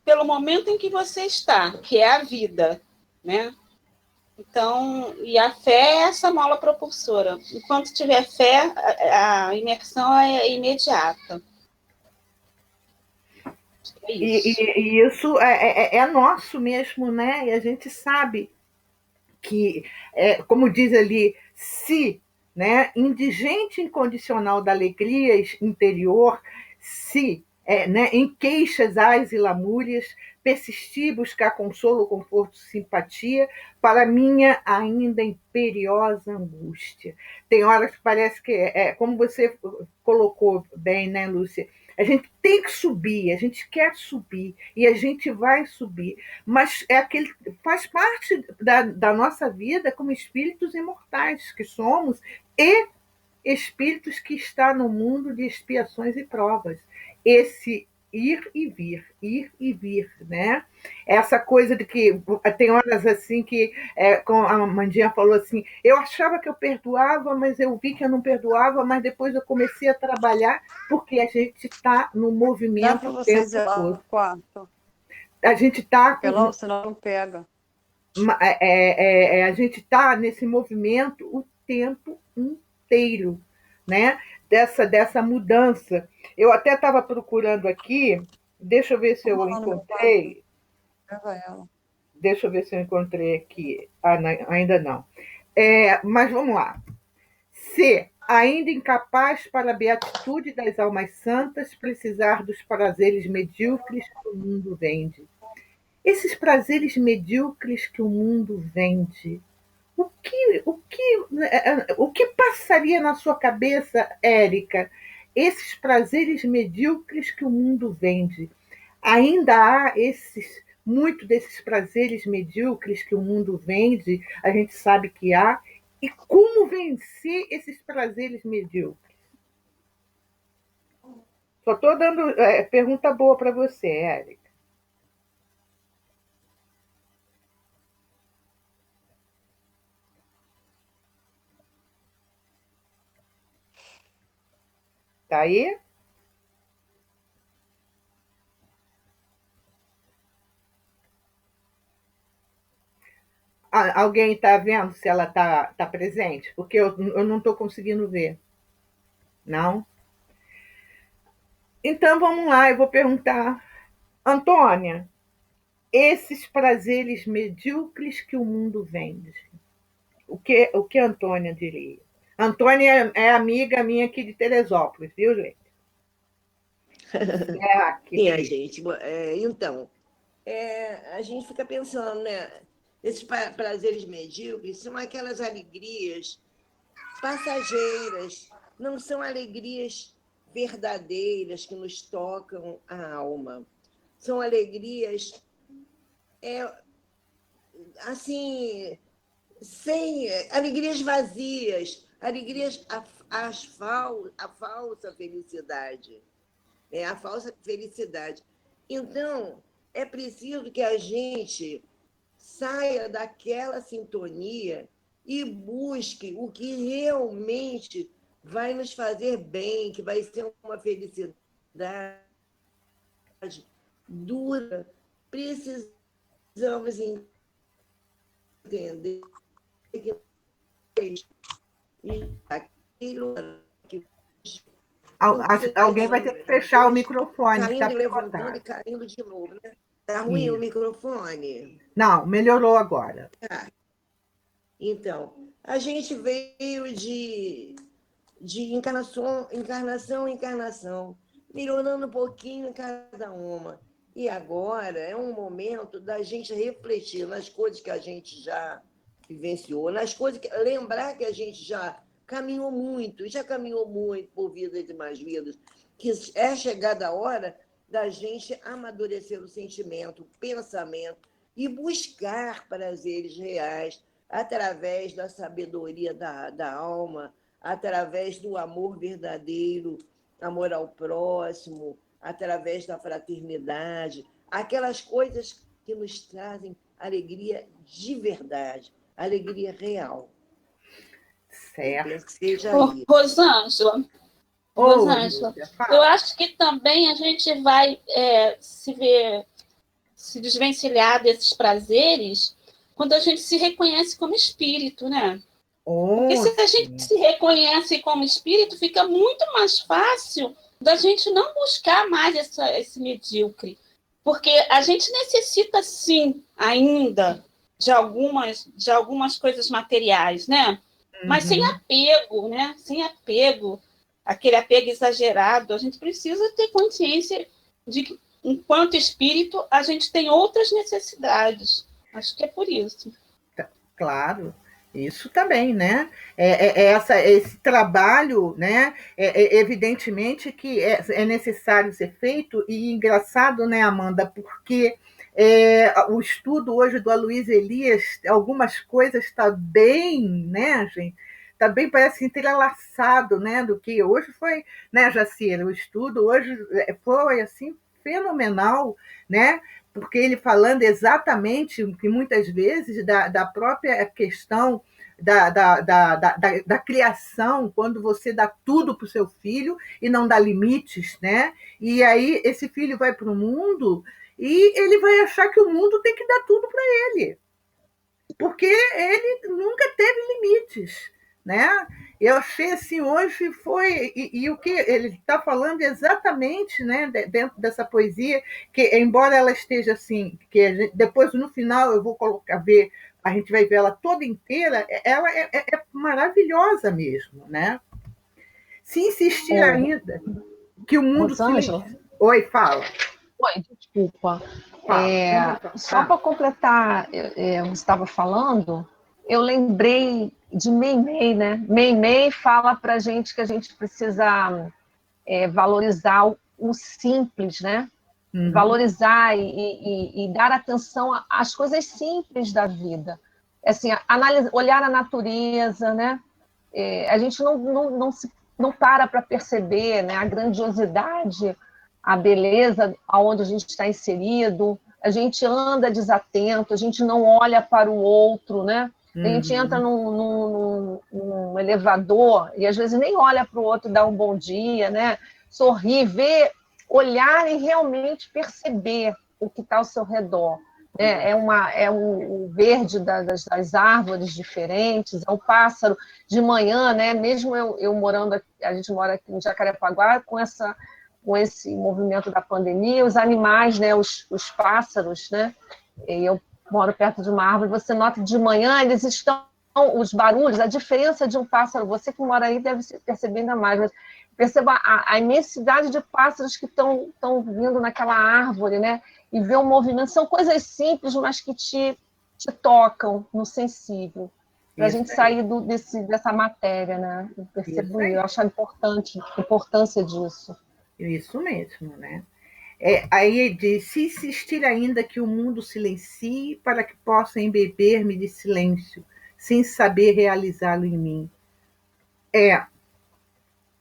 pelo momento em que você está, que é a vida, né? Então, e a fé é essa mola propulsora. Enquanto tiver fé, a imersão é imediata. É isso. E isso é nosso mesmo, né? E a gente sabe que, como diz ali, se, né, indigente incondicional da alegria interior, se, né, em queixas, ais e lamúrias, persistir, buscar consolo, conforto, simpatia, para minha ainda imperiosa angústia. Tem horas que parece que, como você colocou bem, né, Lúcia? A gente tem que subir, a gente quer subir, e a gente vai subir, mas faz parte da nossa vida como espíritos imortais que somos e espíritos que estão no mundo de expiações e provas. Esse ir e vir, né? Essa coisa de que tem horas assim que, como a Mandinha falou assim, eu achava que eu perdoava, mas eu vi que eu não perdoava, mas depois eu comecei a trabalhar, porque a gente está no movimento. Dá para vocês ir lá no quarto? A gente está. Senão não pega. A gente está nesse movimento o tempo inteiro, né? Dessa mudança. Eu até estava procurando aqui, deixa eu ver se eu encontrei. Deixa eu ver se eu encontrei aqui. Ainda não. Mas vamos lá. Se, ainda incapaz para a beatitude das almas santas, precisar dos prazeres medíocres que o mundo vende. Esses prazeres medíocres que o mundo vende, o que passaria na sua cabeça, Érica? Esses prazeres medíocres que o mundo vende. Ainda há muito desses prazeres medíocres que o mundo vende, a gente sabe que há. E como vencer esses prazeres medíocres? Só estou dando pergunta boa para você, Érica. Tá aí? Alguém está vendo se ela está presente? Porque eu não estou conseguindo ver. Não? Então, vamos lá, eu vou perguntar. Antônia, esses prazeres medíocres que o mundo vende, o que a Antônia diria? Antônia é amiga minha aqui de Teresópolis, viu, gente? Sim, gente. Então, a gente fica pensando, né? Esses prazeres medíocres são aquelas alegrias passageiras, não são alegrias verdadeiras que nos tocam a alma. São alegrias, assim, sem alegrias vazias, alegrias a falsa felicidade, a falsa felicidade. Então, é preciso que a gente saia daquela sintonia e busque o que realmente vai nos fazer bem, que vai ser uma felicidade dura. Precisamos entender que aquilo que alguém vai ter que fechar o microfone. Caindo, levantando e caindo de novo, né? Está ruim o microfone? Não, melhorou agora. Então, a gente veio de encarnação em encarnação, melhorando um pouquinho em cada uma. E agora é um momento da gente refletir nas coisas que a gente já vivenciou, nas coisas que lembrar que a gente já caminhou muito por vidas e mais vidas, que é chegada a hora da gente amadurecer o sentimento, o pensamento e buscar prazeres reais através da sabedoria da alma, através do amor verdadeiro, amor ao próximo, através da fraternidade, aquelas coisas que nos trazem alegria de verdade, alegria real. Certo. Eu penso que seja isso. Rosângela, Lúcia, eu acho que também a gente vai se desvencilhar desses prazeres quando a gente se reconhece como espírito, né? Porque se a gente se reconhece como espírito, fica muito mais fácil da gente não buscar mais esse medíocre. Porque a gente necessita, sim, ainda de algumas coisas materiais, né? Mas sem apego, né? Sem apego, aquele apego exagerado. A gente precisa ter consciência de que, enquanto espírito, a gente tem outras necessidades. Acho que é por isso. Claro. Isso também, né? Esse trabalho, né? Evidentemente que é necessário ser feito, e engraçado, né, Amanda, porque o estudo hoje do Aloysio Elias, algumas coisas está bem, né, gente? Está bem, parece entrelaçado, né? Do que hoje foi, né, Jacira? O estudo hoje foi assim fenomenal, né? Porque ele falando exatamente que muitas vezes da própria questão da criação, quando você dá tudo para o seu filho e não dá limites, né? E aí esse filho vai para o mundo e ele vai achar que o mundo tem que dar tudo para ele, porque ele nunca teve limites, né? Eu achei assim, hoje foi, e o que ele está falando exatamente, né, dentro dessa poesia, que embora ela esteja assim, que gente, depois no final eu vou colocar, a gente vai ver ela toda inteira, ela é maravilhosa mesmo, né? Se insistir ainda que o mundo Oi, fala. Oi, desculpa. Só para completar, você estava falando, eu lembrei de Meimei, né? Meimei fala para a gente que a gente precisa valorizar o simples, né? Valorizar e dar atenção às coisas simples da vida. Assim, olhar a natureza, né? A gente não para perceber, né, a grandiosidade, a beleza aonde a gente está inserido. A gente anda desatento, a gente não olha para o outro, né? A gente entra num elevador e às vezes nem olha para o outro, dá um bom dia, né? Sorrir, ver, olhar e realmente perceber o que está ao seu redor. É o verde das árvores diferentes, é o pássaro de manhã, né? Mesmo eu morando aqui, a gente mora aqui em Jacarepaguá, com esse movimento da pandemia, os animais, né? Os pássaros, né? E eu moro perto de uma árvore, você nota de manhã, eles estão, os barulhos, a diferença de um pássaro, você que mora aí deve perceber ainda mais, mas perceba a imensidade de pássaros que estão vindo naquela árvore, né? E ver o movimento, são coisas simples, mas que te tocam no sensível, para a gente sair dessa matéria, né? Eu percebo, eu acho importante a importância disso. Isso mesmo, né? Aí diz, se insistir ainda que o mundo silencie para que possa embeber-me de silêncio, sem saber realizá-lo em mim.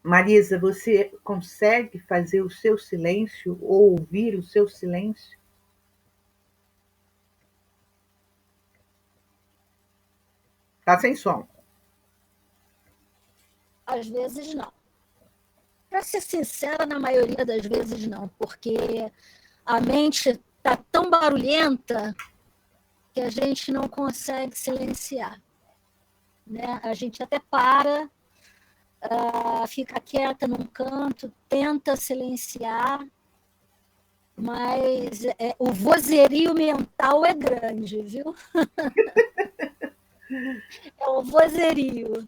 Marisa, você consegue fazer o seu silêncio ou ouvir o seu silêncio? Está sem som. Às vezes não. Para ser sincera, na maioria das vezes não, porque a mente está tão barulhenta que a gente não consegue silenciar, né? A gente até para, fica quieta num canto, tenta silenciar, mas o vozerio mental é grande, viu? É o vozerio.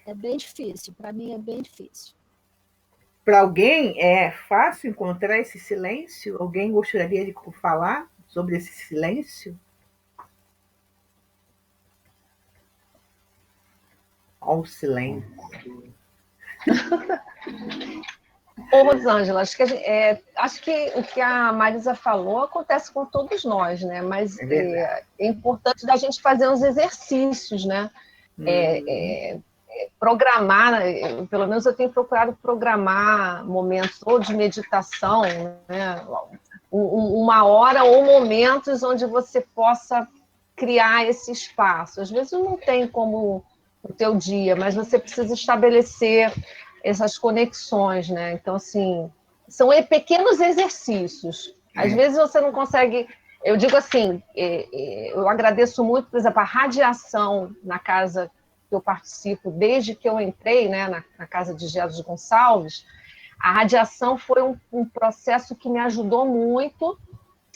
É bem difícil, para mim é bem difícil. Para alguém é fácil encontrar esse silêncio? Alguém gostaria de falar sobre esse silêncio? ao silêncio. Ô, Rosângela, acho que o que a Marisa falou acontece com todos nós, né? Mas é importante da gente fazer uns exercícios, né? Programar, pelo menos eu tenho procurado programar momentos ou de meditação, né? 1 hora ou momentos onde você possa criar esse espaço. Às vezes não tem como o teu dia, mas você precisa estabelecer essas conexões, né? Então, assim, são pequenos exercícios. Às vezes você não consegue... Eu digo assim, eu agradeço muito, por exemplo, a radiação na casa que eu participo, desde que eu entrei, né, na casa de Gerson Gonçalves. A radiação foi um processo que me ajudou muito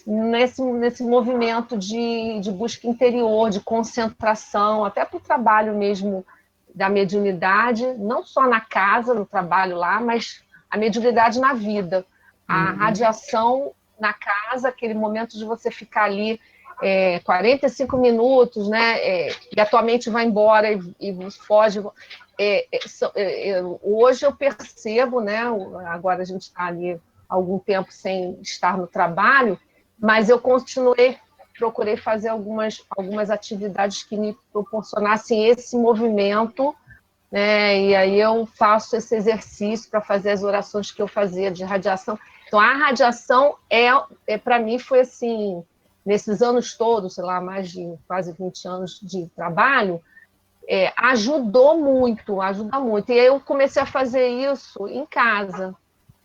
nesse movimento de busca interior, de concentração, até para o trabalho mesmo da mediunidade, não só na casa, no trabalho lá, mas a mediunidade na vida. A radiação na casa, aquele momento de você ficar ali 45 minutos, né, e a tua mente vai embora e foge. Hoje eu percebo, né, agora a gente está ali há algum tempo sem estar no trabalho, mas eu procurei fazer algumas atividades que me proporcionassem esse movimento, né? E aí eu faço esse exercício para fazer as orações que eu fazia de radiação. Então, a radiação para mim, foi assim, nesses anos todos, sei lá, mais de quase 20 anos de trabalho, ajuda muito. E aí eu comecei a fazer isso em casa,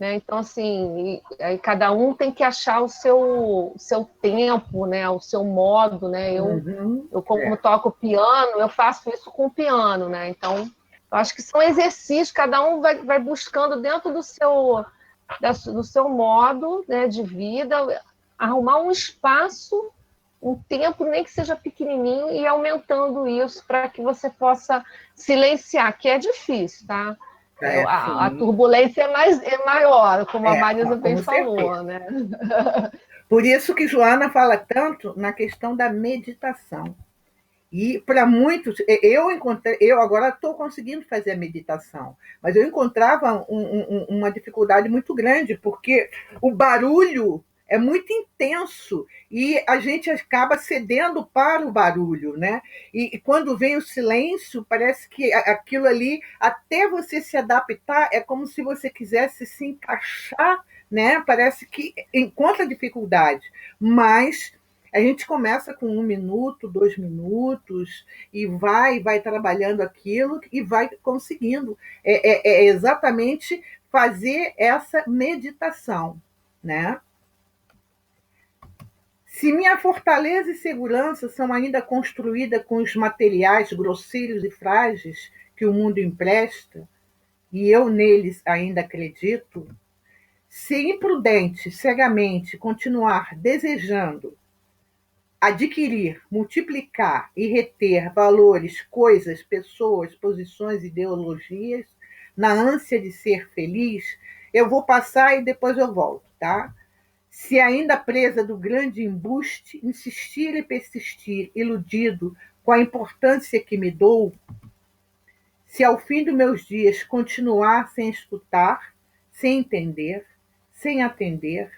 né? Então, assim, aí cada um tem que achar o seu tempo, né? O seu modo, né? Eu como toco piano, eu faço isso com o piano, né? Então, eu acho que são exercícios, cada um vai buscando dentro do seu modo, né, de vida, arrumar um espaço, um tempo, nem que seja pequenininho, e aumentando isso para que você possa silenciar, que é difícil, tá? A turbulência é maior, como a Marisa bem falou, né? Por isso que Joana fala tanto na questão da meditação. E para muitos, eu agora estou conseguindo fazer a meditação, mas eu encontrava uma dificuldade muito grande, porque o barulho é muito intenso e a gente acaba cedendo para o barulho, né? E quando vem o silêncio, parece que aquilo ali, até você se adaptar, é como se você quisesse se encaixar, né? Parece que encontra dificuldade, mas a gente começa com 1 minuto, 2 minutos, e vai trabalhando aquilo e vai conseguindo. É exatamente fazer essa meditação, né? Se minha fortaleza e segurança são ainda construídas com os materiais grosseiros e frágeis que o mundo empresta, e eu neles ainda acredito, se imprudente, cegamente, continuar desejando adquirir, multiplicar e reter valores, coisas, pessoas, posições, ideologias, na ânsia de ser feliz, eu vou passar e depois eu volto, tá? Se ainda presa do grande embuste, insistir e persistir, iludido com a importância que me dou, se ao fim dos meus dias continuar sem escutar, sem entender, sem atender,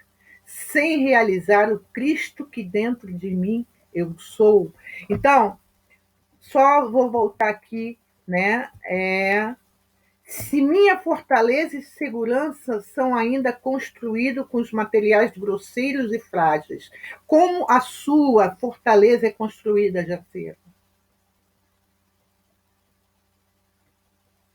sem realizar o Cristo que dentro de mim eu sou. Então, só vou voltar aqui, né? Se minha fortaleza e segurança são ainda construídos com os materiais grosseiros e frágeis, como a sua fortaleza é construída, Jacira?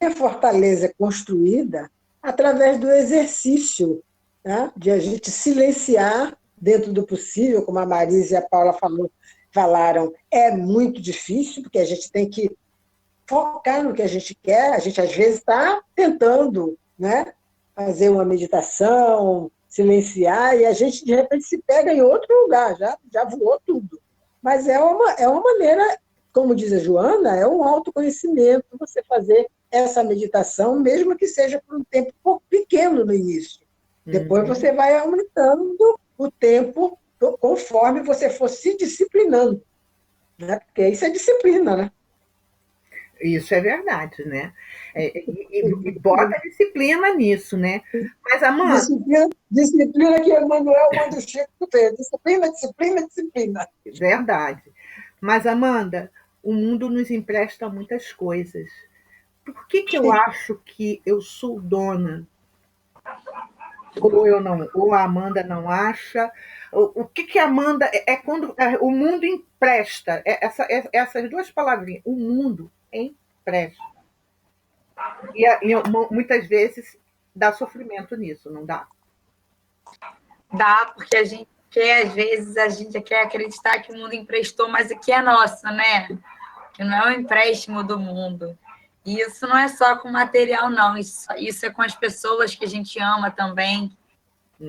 A fortaleza é construída através do exercício, né? De a gente silenciar dentro do possível, como a Marisa e a Paula falaram, é muito difícil, porque a gente tem que focar no que a gente quer, a gente às vezes está tentando, né, fazer uma meditação, silenciar, e a gente de repente se pega em outro lugar, já voou tudo. Mas é uma maneira, como diz a Joana, é um autoconhecimento, você fazer essa meditação, mesmo que seja por um tempo pequeno no início. Depois você vai aumentando o tempo conforme você for se disciplinando, né? Porque isso é disciplina, né? Isso é verdade, né? E bota disciplina nisso, né? Mas, Amanda, Disciplina que Emmanuel manda o Chico ver. Disciplina, disciplina, disciplina. verdade. Mas, Amanda, o mundo nos empresta muitas coisas. Por que que eu acho que eu sou dona? Ou eu não, ou a Amanda não acha? O que que a Amanda é quando o mundo empresta? Essas duas palavrinhas, o mundo empresta. Muitas vezes dá sofrimento nisso, não dá? Dá, porque a gente quer, às vezes, a gente quer acreditar que o mundo emprestou, mas aqui é nosso, né? Que não é um empréstimo do mundo. E isso não é só com material, não. Isso é com as pessoas que a gente ama também.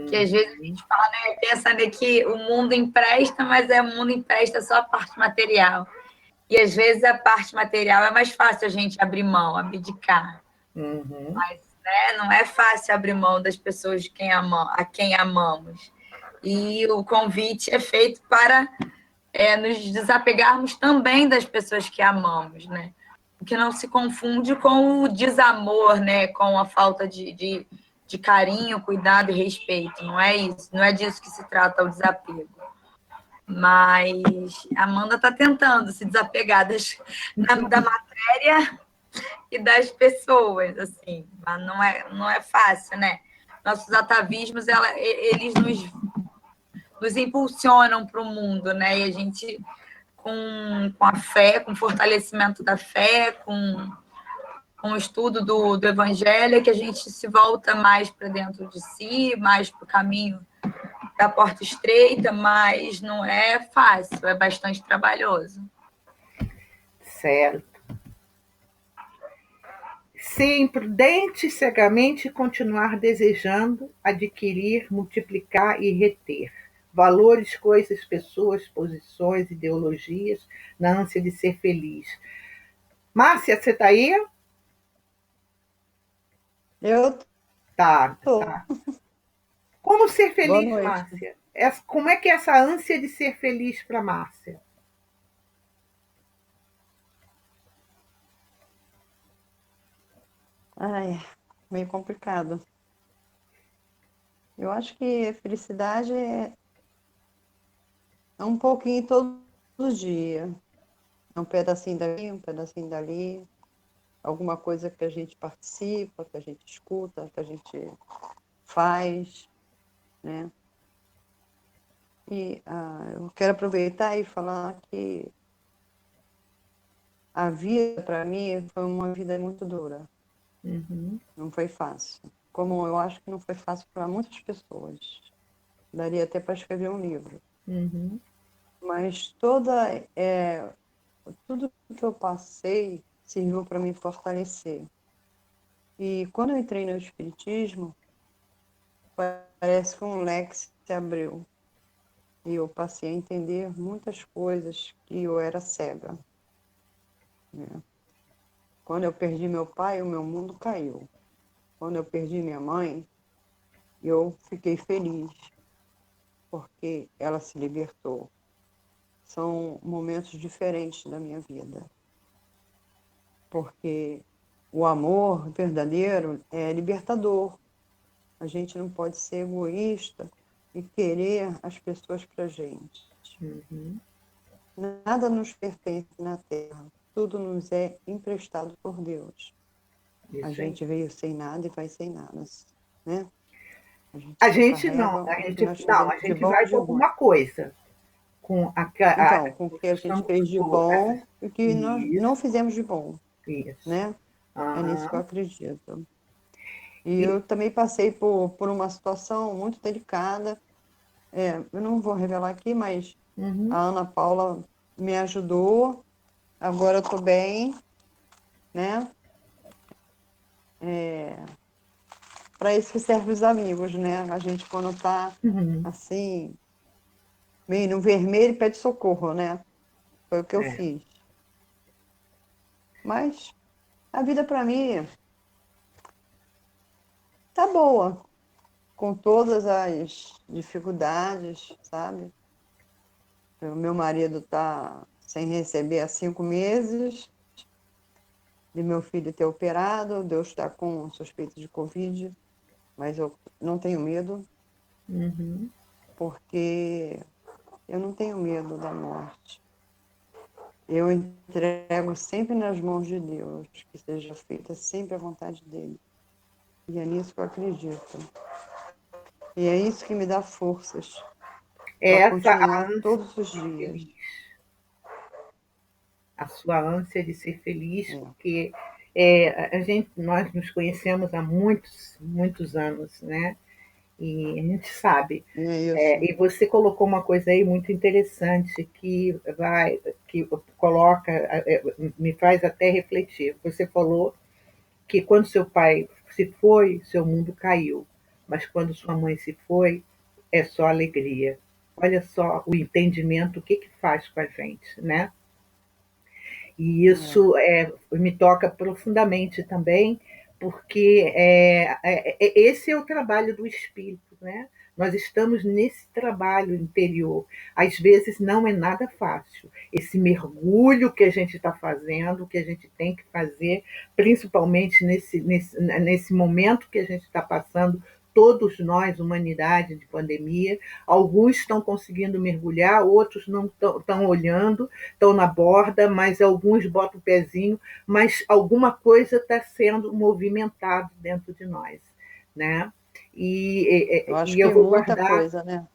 Que às vezes a gente fala, né, pensa que o mundo empresta, mas o mundo empresta só a parte material. E às vezes a parte material é mais fácil a gente abrir mão, abdicar. Mas, né, não é fácil abrir mão das pessoas a quem amamos. E o convite é feito para nos desapegarmos também das pessoas que amamos, né? O que não se confunde com o desamor, né? Com a falta de carinho, cuidado e respeito. Não é isso, não é disso que se trata o desapego. Mas a Amanda está tentando se desapegar da matéria e das pessoas, assim, mas não é fácil, né? Nossos atavismos, eles nos impulsionam para o mundo, né? E a gente, com a fé, com o fortalecimento da fé, com o estudo do Evangelho, é que a gente se volta mais para dentro de si, mais para o caminho da porta estreita, mas não é fácil, é bastante trabalhoso. Certo. Ser imprudente cegamente continuar desejando adquirir, multiplicar e reter valores, coisas, pessoas, posições, ideologias, na ânsia de ser feliz. Márcia, você está aí? Eu Tá. Como ser Boa feliz, noite. Márcia? Como é que é essa ânsia de ser feliz para Márcia? Ai, meio complicado. Eu acho que felicidade é um pouquinho todo dia. É um pedacinho dali, um pedacinho dali. Alguma coisa que a gente participa, que a gente escuta, que a gente faz, né? E eu quero aproveitar e falar que a vida, para mim, foi uma vida muito dura. Não foi fácil. Como eu acho que não foi fácil para muitas pessoas. Daria até para escrever um livro. Mas tudo que eu passei serviu para me fortalecer. E quando eu entrei no Espiritismo, parece que um leque se abriu. E eu passei a entender muitas coisas que eu era cega. Né? Quando eu perdi meu pai, o meu mundo caiu. Quando eu perdi minha mãe, eu fiquei feliz, porque ela se libertou. São momentos diferentes da minha vida. Porque o amor verdadeiro é libertador. A gente não pode ser egoísta e querer as pessoas para a gente. Nada nos pertence na Terra. Tudo nos é emprestado por Deus. A gente veio sem nada e vai sem nada, né? A gente vai com alguma coisa. Com o que a gente fez de bom e o que nós não fizemos de bom. Isso. Né? É nisso que eu acredito. E eu também passei por uma situação muito delicada. Eu não vou revelar aqui, mas a Ana Paula me ajudou. Agora eu estou bem, né? Para isso que servem os amigos, né? A gente, quando está assim, meio no vermelho, pede socorro, né? Foi o que eu fiz. Mas a vida, para mim, tá boa, com todas as dificuldades, sabe? O meu marido está sem receber há 5 meses, de meu filho ter operado, de eu estar com suspeita de Covid, mas eu não tenho medo, Uhum. porque eu não tenho medo da morte. Eu entrego sempre nas mãos de Deus, que seja feita sempre a vontade dele. E é nisso que eu acredito. E é isso que me dá forças para Essa a continuar ânsia todos os de ser dias. feliz, a sua ânsia de ser feliz, É. porque nós nos conhecemos há muitos, muitos anos, né? E a gente sabe. É isso. E você colocou uma coisa aí muito interessante que coloca, me faz até refletir. Você falou que quando seu pai se foi, seu mundo caiu, mas quando sua mãe se foi, é só alegria. Olha só o entendimento, o que que faz com a gente, né? E isso me toca profundamente também, porque esse é o trabalho do espírito, né? Nós estamos nesse trabalho interior. Às vezes não é nada fácil. Esse mergulho que a gente está fazendo, que a gente tem que fazer, principalmente nesse momento que a gente está passando, todos nós, humanidade de pandemia, alguns estão conseguindo mergulhar, outros não estão olhando, estão na borda, mas alguns botam o pezinho, mas alguma coisa está sendo movimentada dentro de nós, né? Eu acho E que eu vou muita guardar, coisa, né?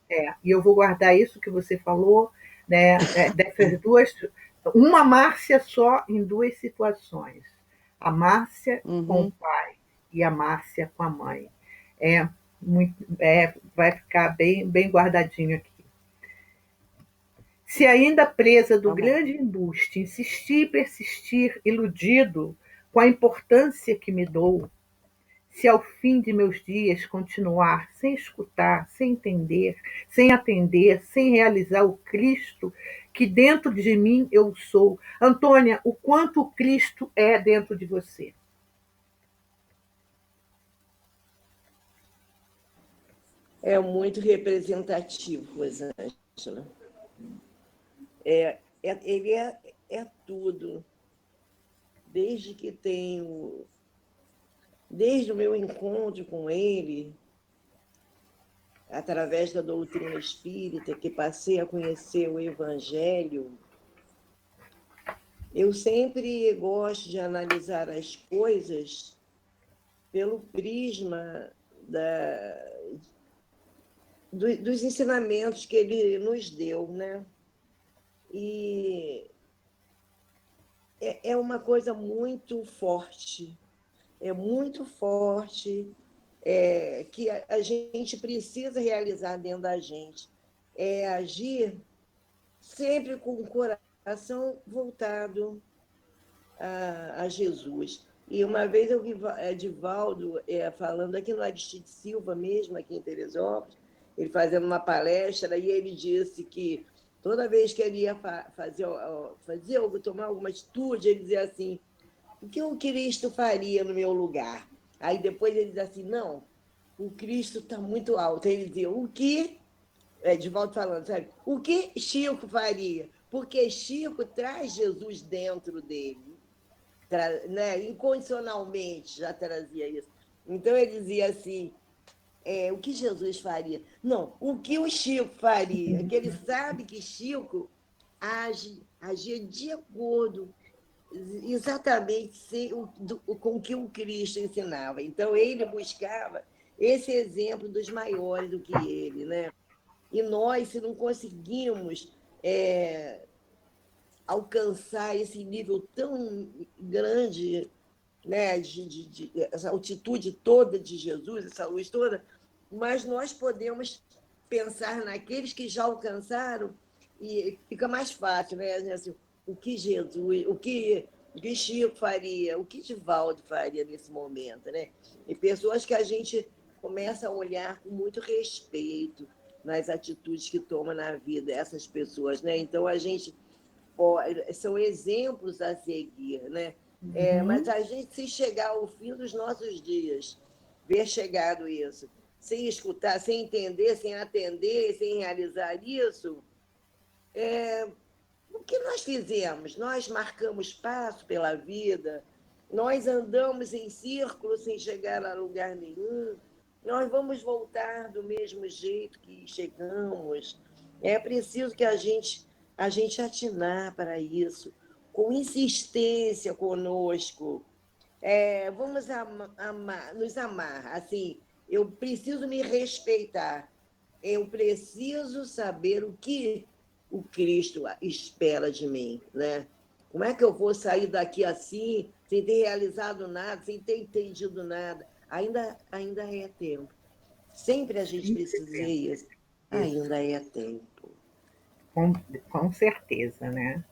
e eu vou guardar isso que você falou, né? Dessas duas, uma Márcia só em duas situações, a Márcia com o pai e a Márcia com a mãe. Vai ficar bem, bem guardadinho aqui. Se ainda presa do grande embuste, insistir e persistir, iludido com a importância que me dou, se ao fim de meus dias continuar sem escutar, sem entender, sem atender, sem realizar o Cristo que dentro de mim eu sou. Antônia, o quanto o Cristo é dentro de você? É muito representativo, Rosângela. Ele é tudo. Desde o meu encontro com ele, através da doutrina espírita, que passei a conhecer o Evangelho, eu sempre gosto de analisar as coisas pelo prisma dos ensinamentos que ele nos deu, né? E é uma coisa muito forte, que a gente precisa realizar dentro da gente. É agir sempre com o coração voltado a Jesus. E uma vez eu vi Edivaldo falando aqui no Aristide Silva mesmo, aqui em Teresópolis, ele fazendo uma palestra, e ele disse que toda vez que ele ia tomar alguma atitude, ele dizia assim: o que o Cristo faria no meu lugar? Aí depois ele diz assim: não, o Cristo está muito alto. Aí ele dizia: o que? Edivaldo falando, sabe? O que Chico faria? Porque Chico traz Jesus dentro dele, né? Incondicionalmente já trazia isso. Então ele dizia assim: o que Jesus faria? Não, o que o Chico faria? Que ele sabe que Chico agia de acordo exatamente com o que o Cristo ensinava. Então, ele buscava esse exemplo dos maiores do que ele, né? E nós, se não conseguimos alcançar esse nível tão grande, né, essa altitude toda de Jesus, essa luz toda, mas nós podemos pensar naqueles que já alcançaram e fica mais fácil, né? Assim, o que Jesus, o que Chico faria, o que Divaldo faria nesse momento, né? E pessoas que a gente começa a olhar com muito respeito nas atitudes que toma na vida essas pessoas, né? Então a gente são exemplos a seguir, né? Mas a gente, se chegar ao fim dos nossos dias, ver chegado isso, sem escutar, sem entender, sem atender, sem realizar isso, o que nós fizemos? Nós marcamos passo pela vida, Nós andamos em círculo sem chegar a lugar nenhum. Nós vamos voltar do mesmo jeito que chegamos. É preciso que a gente atinar para isso, com insistência conosco. Vamos nos amar. Assim, eu preciso me respeitar. Eu preciso saber o que o Cristo espera de mim, né? Como é que eu vou sair daqui assim, sem ter realizado nada, sem ter entendido nada? Ainda é tempo. Sempre a gente precisa dizer isso. Ainda é tempo. Com certeza, né?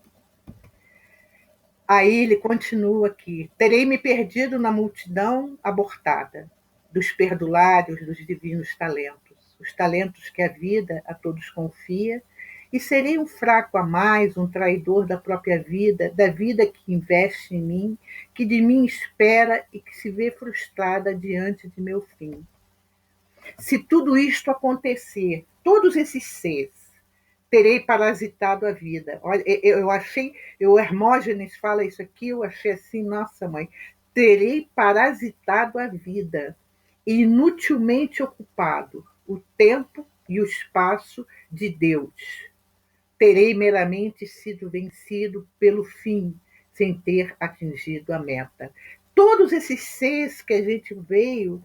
Aí ele continua aqui: terei me perdido na multidão abortada dos perdulários, dos divinos talentos, os talentos que a vida a todos confia, e serei um fraco a mais, um traidor da própria vida, da vida que investe em mim, que de mim espera e que se vê frustrada diante de meu fim. Se tudo isto acontecer, todos esses seres, terei parasitado a vida. Olha, eu achei, o Hermógenes fala isso aqui, eu achei assim, nossa mãe, terei parasitado a vida, inutilmente ocupado o tempo e o espaço de Deus. Terei meramente sido vencido pelo fim, sem ter atingido a meta. Todos esses seres que a gente veio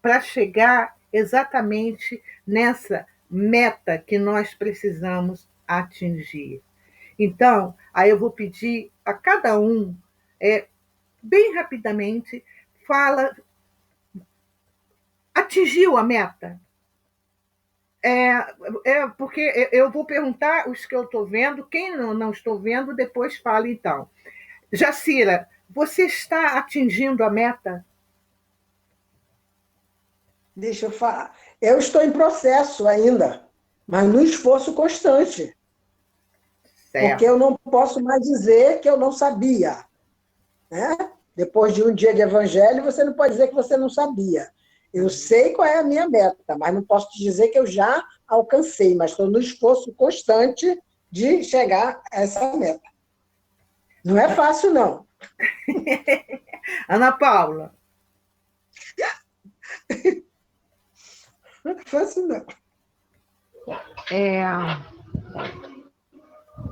para chegar exatamente nessa meta que nós precisamos atingir. Então, aí eu vou pedir a cada um, bem rapidamente, fala, atingiu a meta? Porque eu vou perguntar os que eu estou vendo, quem não estou vendo, depois fala então. Jacira, você está atingindo a meta? Deixa eu falar. Eu estou em processo ainda, mas no esforço constante. Certo. Porque eu não posso mais dizer que eu não sabia. Né? Depois de um dia de evangelho, você não pode dizer que você não sabia. Eu sei qual é a minha meta, mas não posso te dizer que eu já alcancei, mas estou no esforço constante de chegar a essa meta. Não é fácil, não. Ana Paula. Não é fácil, não.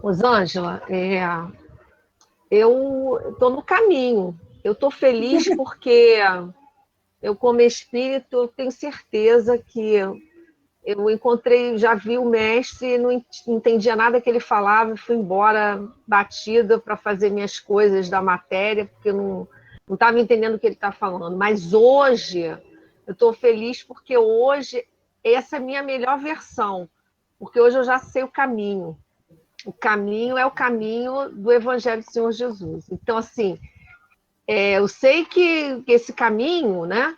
Rosângela, eu estou no caminho. Eu estou feliz porque eu, como espírito, eu tenho certeza que eu encontrei, já vi o mestre, não entendia nada que ele falava, fui embora batida para fazer minhas coisas da matéria, porque eu não estava entendendo o que ele está falando. Mas hoje, eu estou feliz porque hoje essa é a minha melhor versão, porque hoje eu já sei o caminho. O caminho é o caminho do Evangelho do Senhor Jesus. Então, assim, eu sei que esse caminho, né,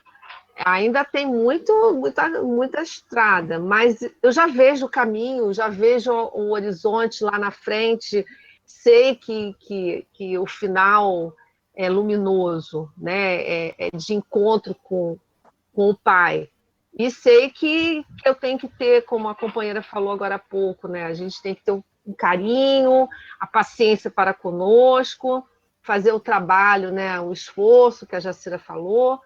ainda tem muita estrada, mas eu já vejo o caminho, já vejo o horizonte lá na frente, sei que o final é luminoso, né, é de encontro com o Pai. E sei que eu tenho que ter, como a companheira falou agora há pouco, né, a gente tem que ter um carinho, a paciência para conosco, fazer o trabalho, né, o esforço que a Jacira falou,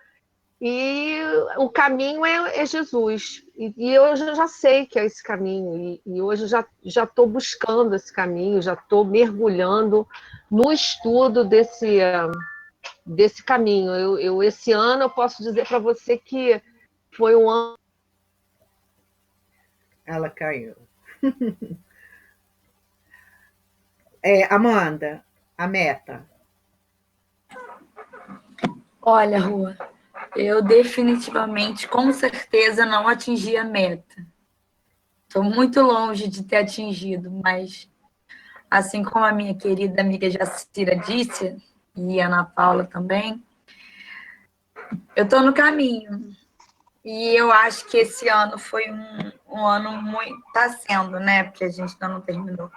e o caminho é Jesus. E hoje eu já sei que é esse caminho, e hoje eu já estou buscando esse caminho, já estou mergulhando no estudo desse caminho. Esse ano eu posso dizer para você que foi um ano... Ela caiu. Amanda, a meta. Olha, Rua, eu definitivamente, com certeza, não atingi a meta. Estou muito longe de ter atingido, mas, assim como a minha querida amiga Jacira disse, e a Ana Paula também, eu estou no caminho. E eu acho que esse ano foi um ano muito... Está sendo, né? Porque a gente ainda não terminou.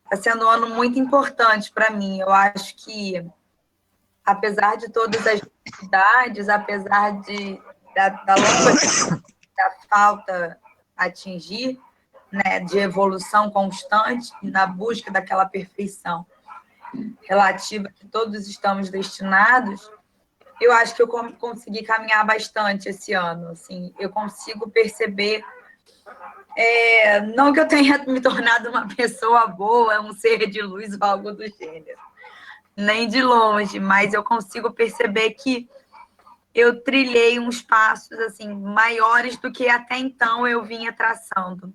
Está sendo um ano muito importante para mim. Eu acho que, apesar de todas as dificuldades, apesar da longa da falta atingir, né, de evolução constante, na busca daquela perfeição relativa que todos estamos destinados, eu acho que eu consegui caminhar bastante esse ano. Assim, eu consigo perceber, não que eu tenha me tornado uma pessoa boa, um ser de luz ou algo do gênero, nem de longe, mas eu consigo perceber que eu trilhei uns passos assim maiores do que até então eu vinha traçando.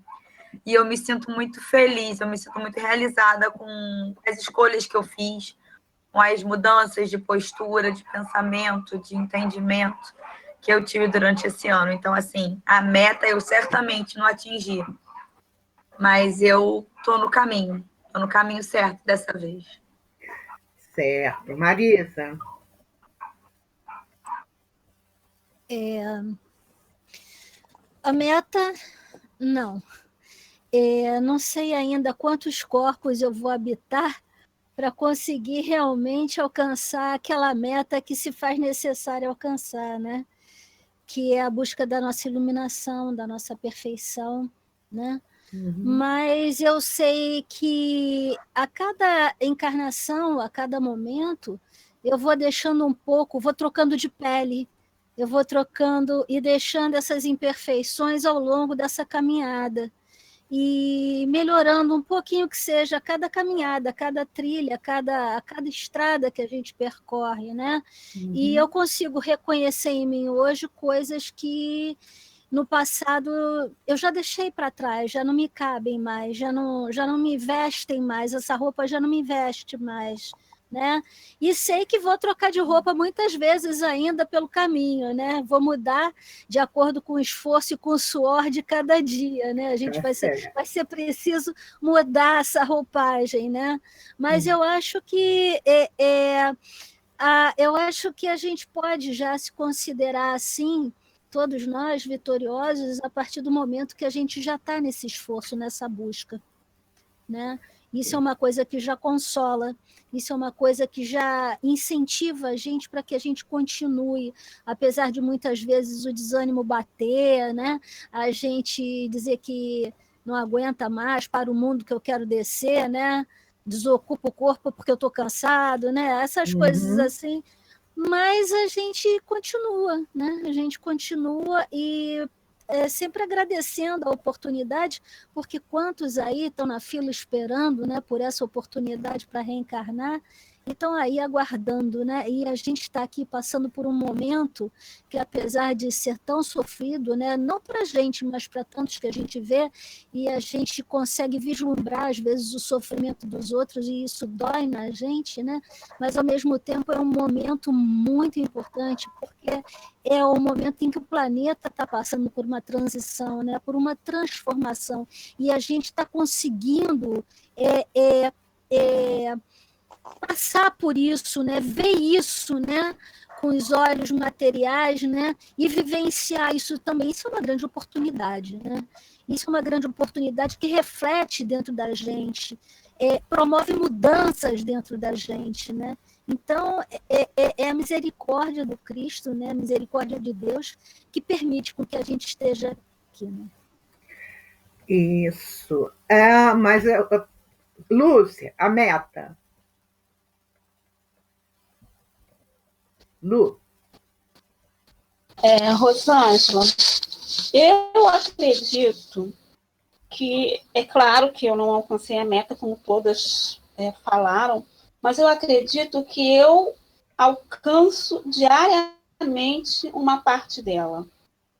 E eu me sinto muito feliz, eu me sinto muito realizada com as escolhas que eu fiz, com as mudanças de postura, de pensamento, de entendimento que eu tive durante esse ano. Então, assim, a meta eu certamente não atingi, mas eu estou no caminho certo dessa vez. Certo. Marisa? A meta, não. Não sei ainda quantos corpos eu vou habitar para conseguir realmente alcançar aquela meta que se faz necessário alcançar, né? Que é a busca da nossa iluminação, da nossa perfeição, né? Mas eu sei que a cada encarnação, a cada momento, eu vou deixando um pouco, vou trocando de pele, eu vou trocando e deixando essas imperfeições ao longo dessa caminhada e melhorando um pouquinho que seja a cada caminhada, a cada trilha, a cada estrada que a gente percorre, né? E eu consigo reconhecer em mim hoje coisas que no passado eu já deixei para trás, já não me cabem mais, já não me vestem mais, essa roupa já não me veste mais, né? E sei que vou trocar de roupa muitas vezes ainda pelo caminho, né? Vou mudar de acordo com o esforço e com o suor de cada dia, né? A gente vai ser preciso mudar essa roupagem, né? Mas eu acho que eu acho que a gente pode já se considerar assim, todos nós vitoriosos, a partir do momento que a gente já está nesse esforço, nessa busca, né? Isso é uma coisa que já consola, isso é uma coisa que já incentiva a gente para que a gente continue, apesar de muitas vezes o desânimo bater, né? A gente dizer que não aguenta mais, para o mundo que eu quero descer, né? Desocupa o corpo porque eu estou cansado, né? Essas coisas assim. Mas a gente continua, né? A gente continua e sempre agradecendo a oportunidade, porque quantos aí estão na fila esperando, né, por essa oportunidade para reencarnar, e estão aí aguardando, né? E a gente está aqui passando por um momento que, apesar de ser tão sofrido, né, não para a gente, mas para tantos que a gente vê, e a gente consegue vislumbrar, às vezes, o sofrimento dos outros, e isso dói na gente, né? Mas, ao mesmo tempo, é um momento muito importante, porque é o momento em que o planeta está passando por uma transição, né, por uma transformação, e a gente está conseguindo passar por isso, né, ver isso, né, com os olhos materiais, né, e vivenciar isso também. Isso é uma grande oportunidade, né? Isso é uma grande oportunidade que reflete dentro da gente, promove mudanças dentro da gente, né? Então, é a misericórdia do Cristo, né? A misericórdia de Deus, que permite com que a gente esteja aqui, né? Isso. Mas, Lúcia, a meta. Lu? Rosângela, eu acredito que, é claro que eu não alcancei a meta, como todas falaram, mas eu acredito que eu alcanço diariamente uma parte dela.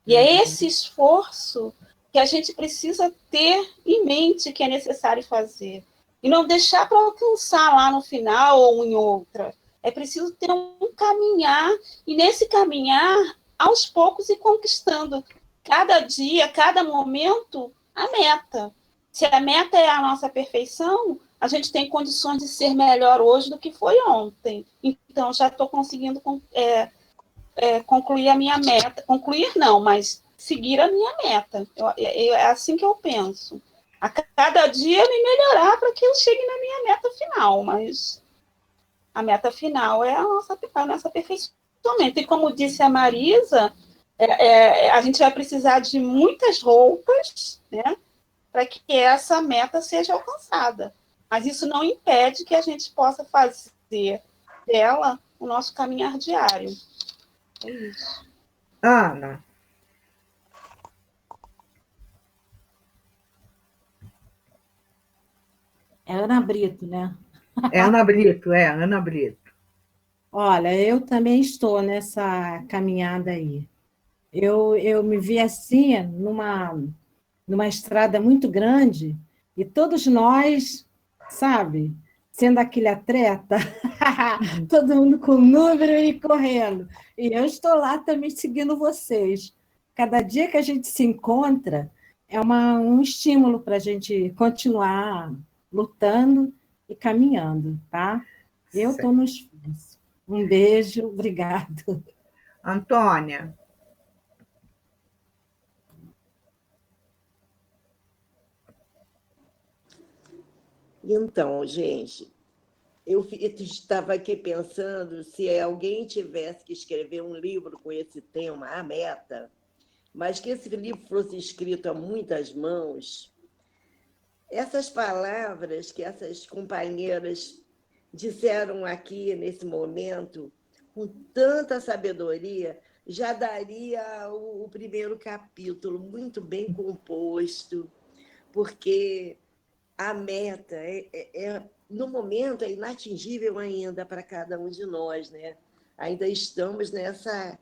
E é esse esforço que a gente precisa ter em mente que é necessário fazer. E não deixar para alcançar lá no final ou em outra. É preciso ter um caminhar, e nesse caminhar, aos poucos, ir conquistando, cada dia, cada momento, a meta. Se a meta é a nossa perfeição, a gente tem condições de ser melhor hoje do que foi ontem. Então, já estou conseguindo concluir a minha meta. Concluir não, mas seguir a minha meta. É assim que eu penso. A cada dia me melhorar para que eu chegue na minha meta final, mas a meta final é a nossa aperfeiçoamento. E como disse a Marisa, a gente vai precisar de muitas roupas, né, para que essa meta seja alcançada. Mas isso não impede que a gente possa fazer dela o nosso caminhar diário. É isso. Ana. É Ana Brito, né? É Ana Brito, Ana Brito. Olha, eu também estou nessa caminhada aí. Eu me vi assim, numa estrada muito grande, e todos nós, sabe, sendo aquele atleta, todo mundo com número e correndo. E eu estou lá também seguindo vocês. Cada dia que a gente se encontra é um estímulo para a gente continuar lutando e caminhando, tá? Eu estou no esforço. Um beijo, obrigado. Antônia. Então, gente, eu estava aqui pensando se alguém tivesse que escrever um livro com esse tema, A Meta, mas que esse livro fosse escrito a muitas mãos, essas palavras que essas companheiras disseram aqui nesse momento, com tanta sabedoria, já daria o primeiro capítulo muito bem composto, porque a meta no momento é inatingível ainda para cada um de nós, né? Ainda estamos nessa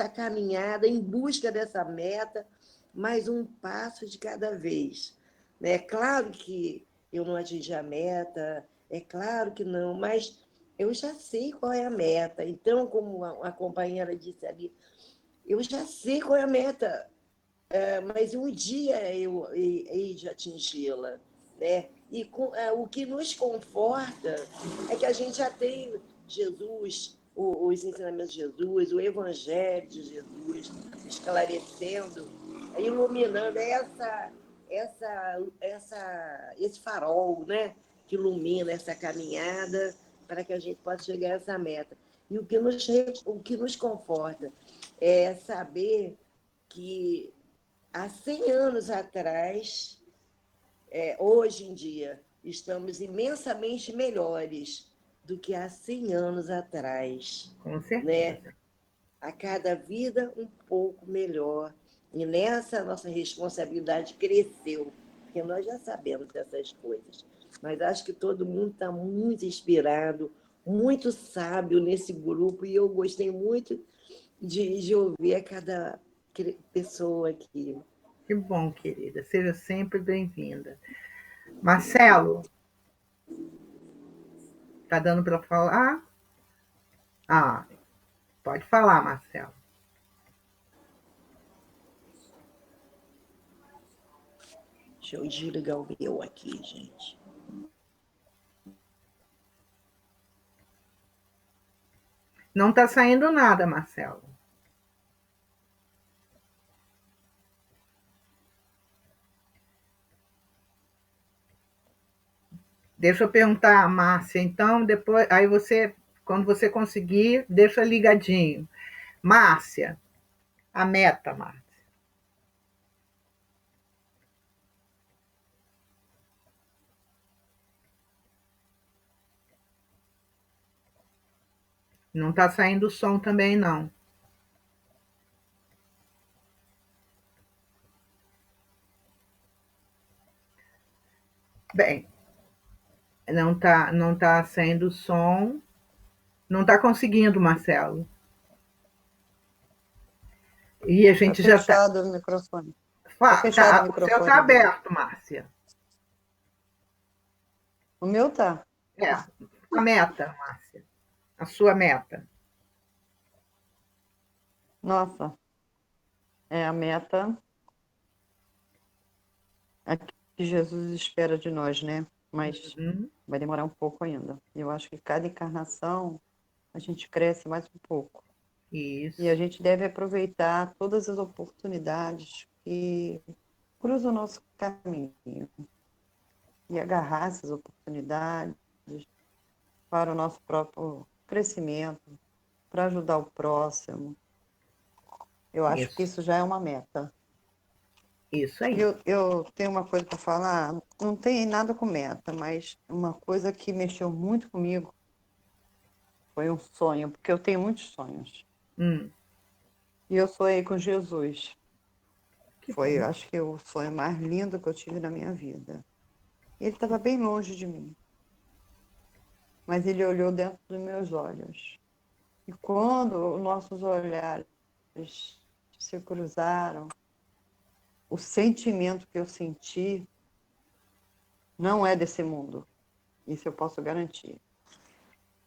caminhada em busca dessa meta, mais um passo de cada vez. É claro que eu não atingi a meta, é claro que não, mas eu já sei qual é a meta. Então, como a companheira disse ali, eu já sei qual é a meta, mas um dia eu hei de atingi-la, né? E o que nos conforta é que a gente já tem Jesus, os ensinamentos de Jesus, o Evangelho de Jesus, esclarecendo, iluminando esse farol, né? Que ilumina essa caminhada para que a gente possa chegar a essa meta. E o que nos conforta é saber que há 100 anos atrás, hoje em dia, estamos imensamente melhores do que há 100 anos atrás. Com certeza. Né? A cada vida um pouco melhor. E nessa nossa responsabilidade cresceu, porque nós já sabemos dessas coisas. Mas acho que todo mundo está muito inspirado, muito sábio nesse grupo, e eu gostei muito de ouvir a cada pessoa aqui. Que bom, querida. Seja sempre bem-vinda. Marcelo, tá dando para falar? Pode falar, Marcelo. Deixa eu desligar o meu aqui, gente. Não está saindo nada, Marcelo. Deixa eu perguntar a Márcia, então, depois, aí você, quando você conseguir, deixa ligadinho. Márcia, a meta, Márcia. Não está saindo o som também, não. Bem, não tá saindo o som. Não está conseguindo, Marcelo. E a gente já está. Fechado o microfone. Fechado o microfone. O seu está aberto, Márcia. O meu tá. A meta, Márcia. A sua meta. Nossa. A meta que Jesus espera de nós, né? Mas vai demorar um pouco ainda. Eu acho que cada encarnação a gente cresce mais um pouco. Isso. E a gente deve aproveitar todas as oportunidades que cruzam o nosso caminho e agarrar essas oportunidades para o nosso próprio crescimento, para ajudar o próximo. Eu acho que isso já é uma meta. Isso aí. Eu tenho uma coisa para falar, não tem nada com meta, mas uma coisa que mexeu muito comigo Foi um sonho, porque eu tenho muitos sonhos. Hum. E eu sonhei com Jesus. Foi, bom. acho que, o sonho mais lindo que eu tive na minha vida. Ele estava bem longe de mim, mas ele olhou dentro dos meus olhos. E quando nossos olhares se cruzaram, o sentimento que eu senti não é desse mundo. Isso eu posso garantir.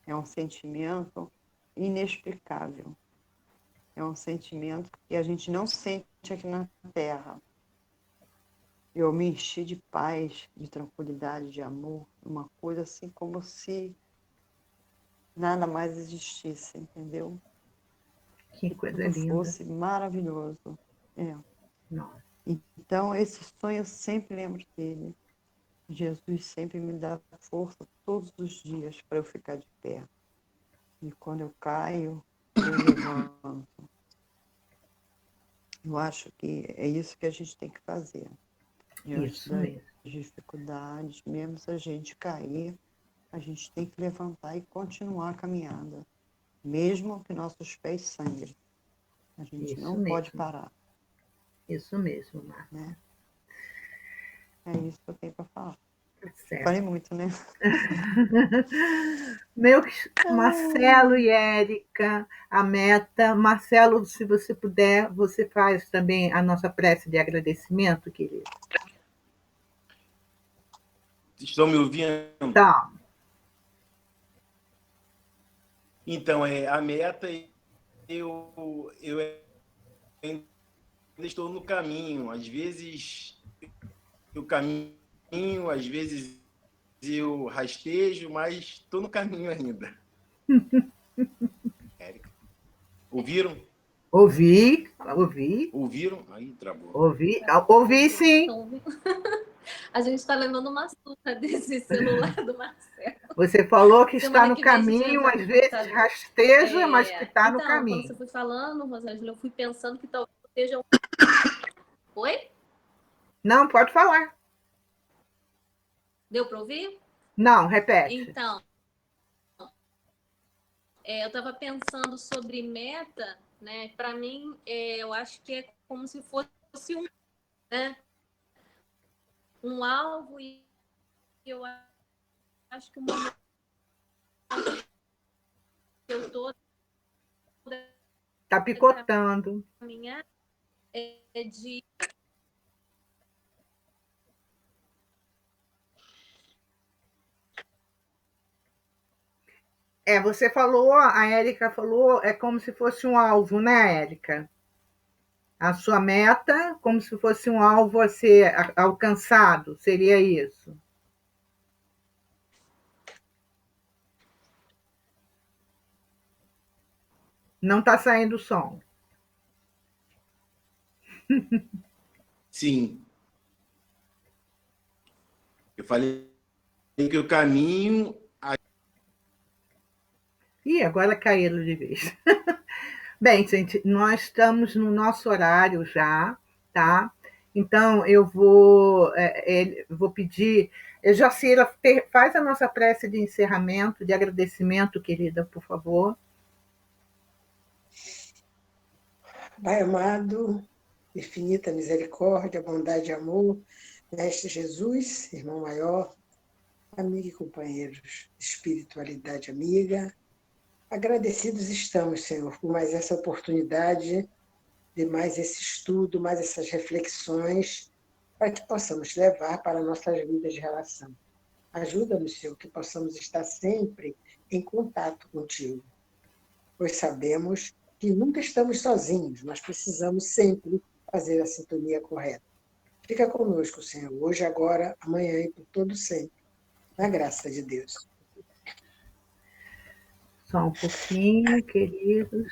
É um sentimento inexplicável. É um sentimento que a gente não sente aqui na Terra. Eu me enchi de paz, de tranquilidade, de amor, uma coisa assim como se nada mais existisse, entendeu? Que coisa tudo linda. fosse maravilhoso. É. Nossa. Então, esse sonho eu sempre lembro dele. Jesus sempre me dá força todos os dias para eu ficar de pé. E quando eu caio, eu levanto. Eu acho que é isso que a gente tem que fazer. Diante Isso das mesmo. dificuldades, mesmo se a gente cair, a gente tem que levantar e continuar a caminhada. Mesmo que nossos pés sangrem. A gente Isso não pode mesmo. parar. Isso mesmo, Marta. Né? É isso que eu tenho para falar. Certo. Falei muito, né? Marcelo e Érica, a meta. Marcelo, se você puder, você faz também a nossa prece de agradecimento, querido. Estão me ouvindo? Tá. Então, a meta, eu ainda estou no caminho. Às vezes eu caminho, às vezes eu rastejo, mas estou no caminho ainda. Érica. Ouviram? Ouvi. Ouviram? Aí, travou. Ouvi sim. A gente está levando uma surra desse celular do Marcelo. Você falou que está Semana no que vem a gente caminho, entra às no vezes computador. rasteja, mas que está no Então, quando caminho. você foi falando, Rosângela, eu fui pensando que talvez seja... Oi? Não, pode falar. Deu para ouvir? Não, repete. Então, eu estava pensando sobre meta, né? Para mim, eu acho que é como se fosse um alvo, e eu acho que o momento que eu estou Está picotando. caminhar é de... Você falou, a Érica falou, é como se fosse um alvo, né, Érica? A sua meta, como se fosse um alvo a ser alcançado, seria isso? Não está saindo o som. Sim. Eu falei que o caminho... Ih, agora caíram de vez. Bem, gente, nós estamos no nosso horário já, tá? Então, eu vou pedir... Jacira, faz a nossa prece de encerramento, de agradecimento, querida, por favor. Pai amado, infinita misericórdia, bondade e amor, Mestre Jesus, irmão maior, amigo e companheiros, espiritualidade amiga, agradecidos estamos, Senhor, por mais essa oportunidade, de mais esse estudo, mais essas reflexões, para que possamos levar para nossas vidas de relação. Ajuda-nos, Senhor, que possamos estar sempre em contato contigo, pois sabemos que nunca estamos sozinhos, mas precisamos sempre fazer a sintonia correta. Fica conosco, Senhor, hoje, agora, amanhã e por todo sempre, na graça de Deus. Só um pouquinho, queridos.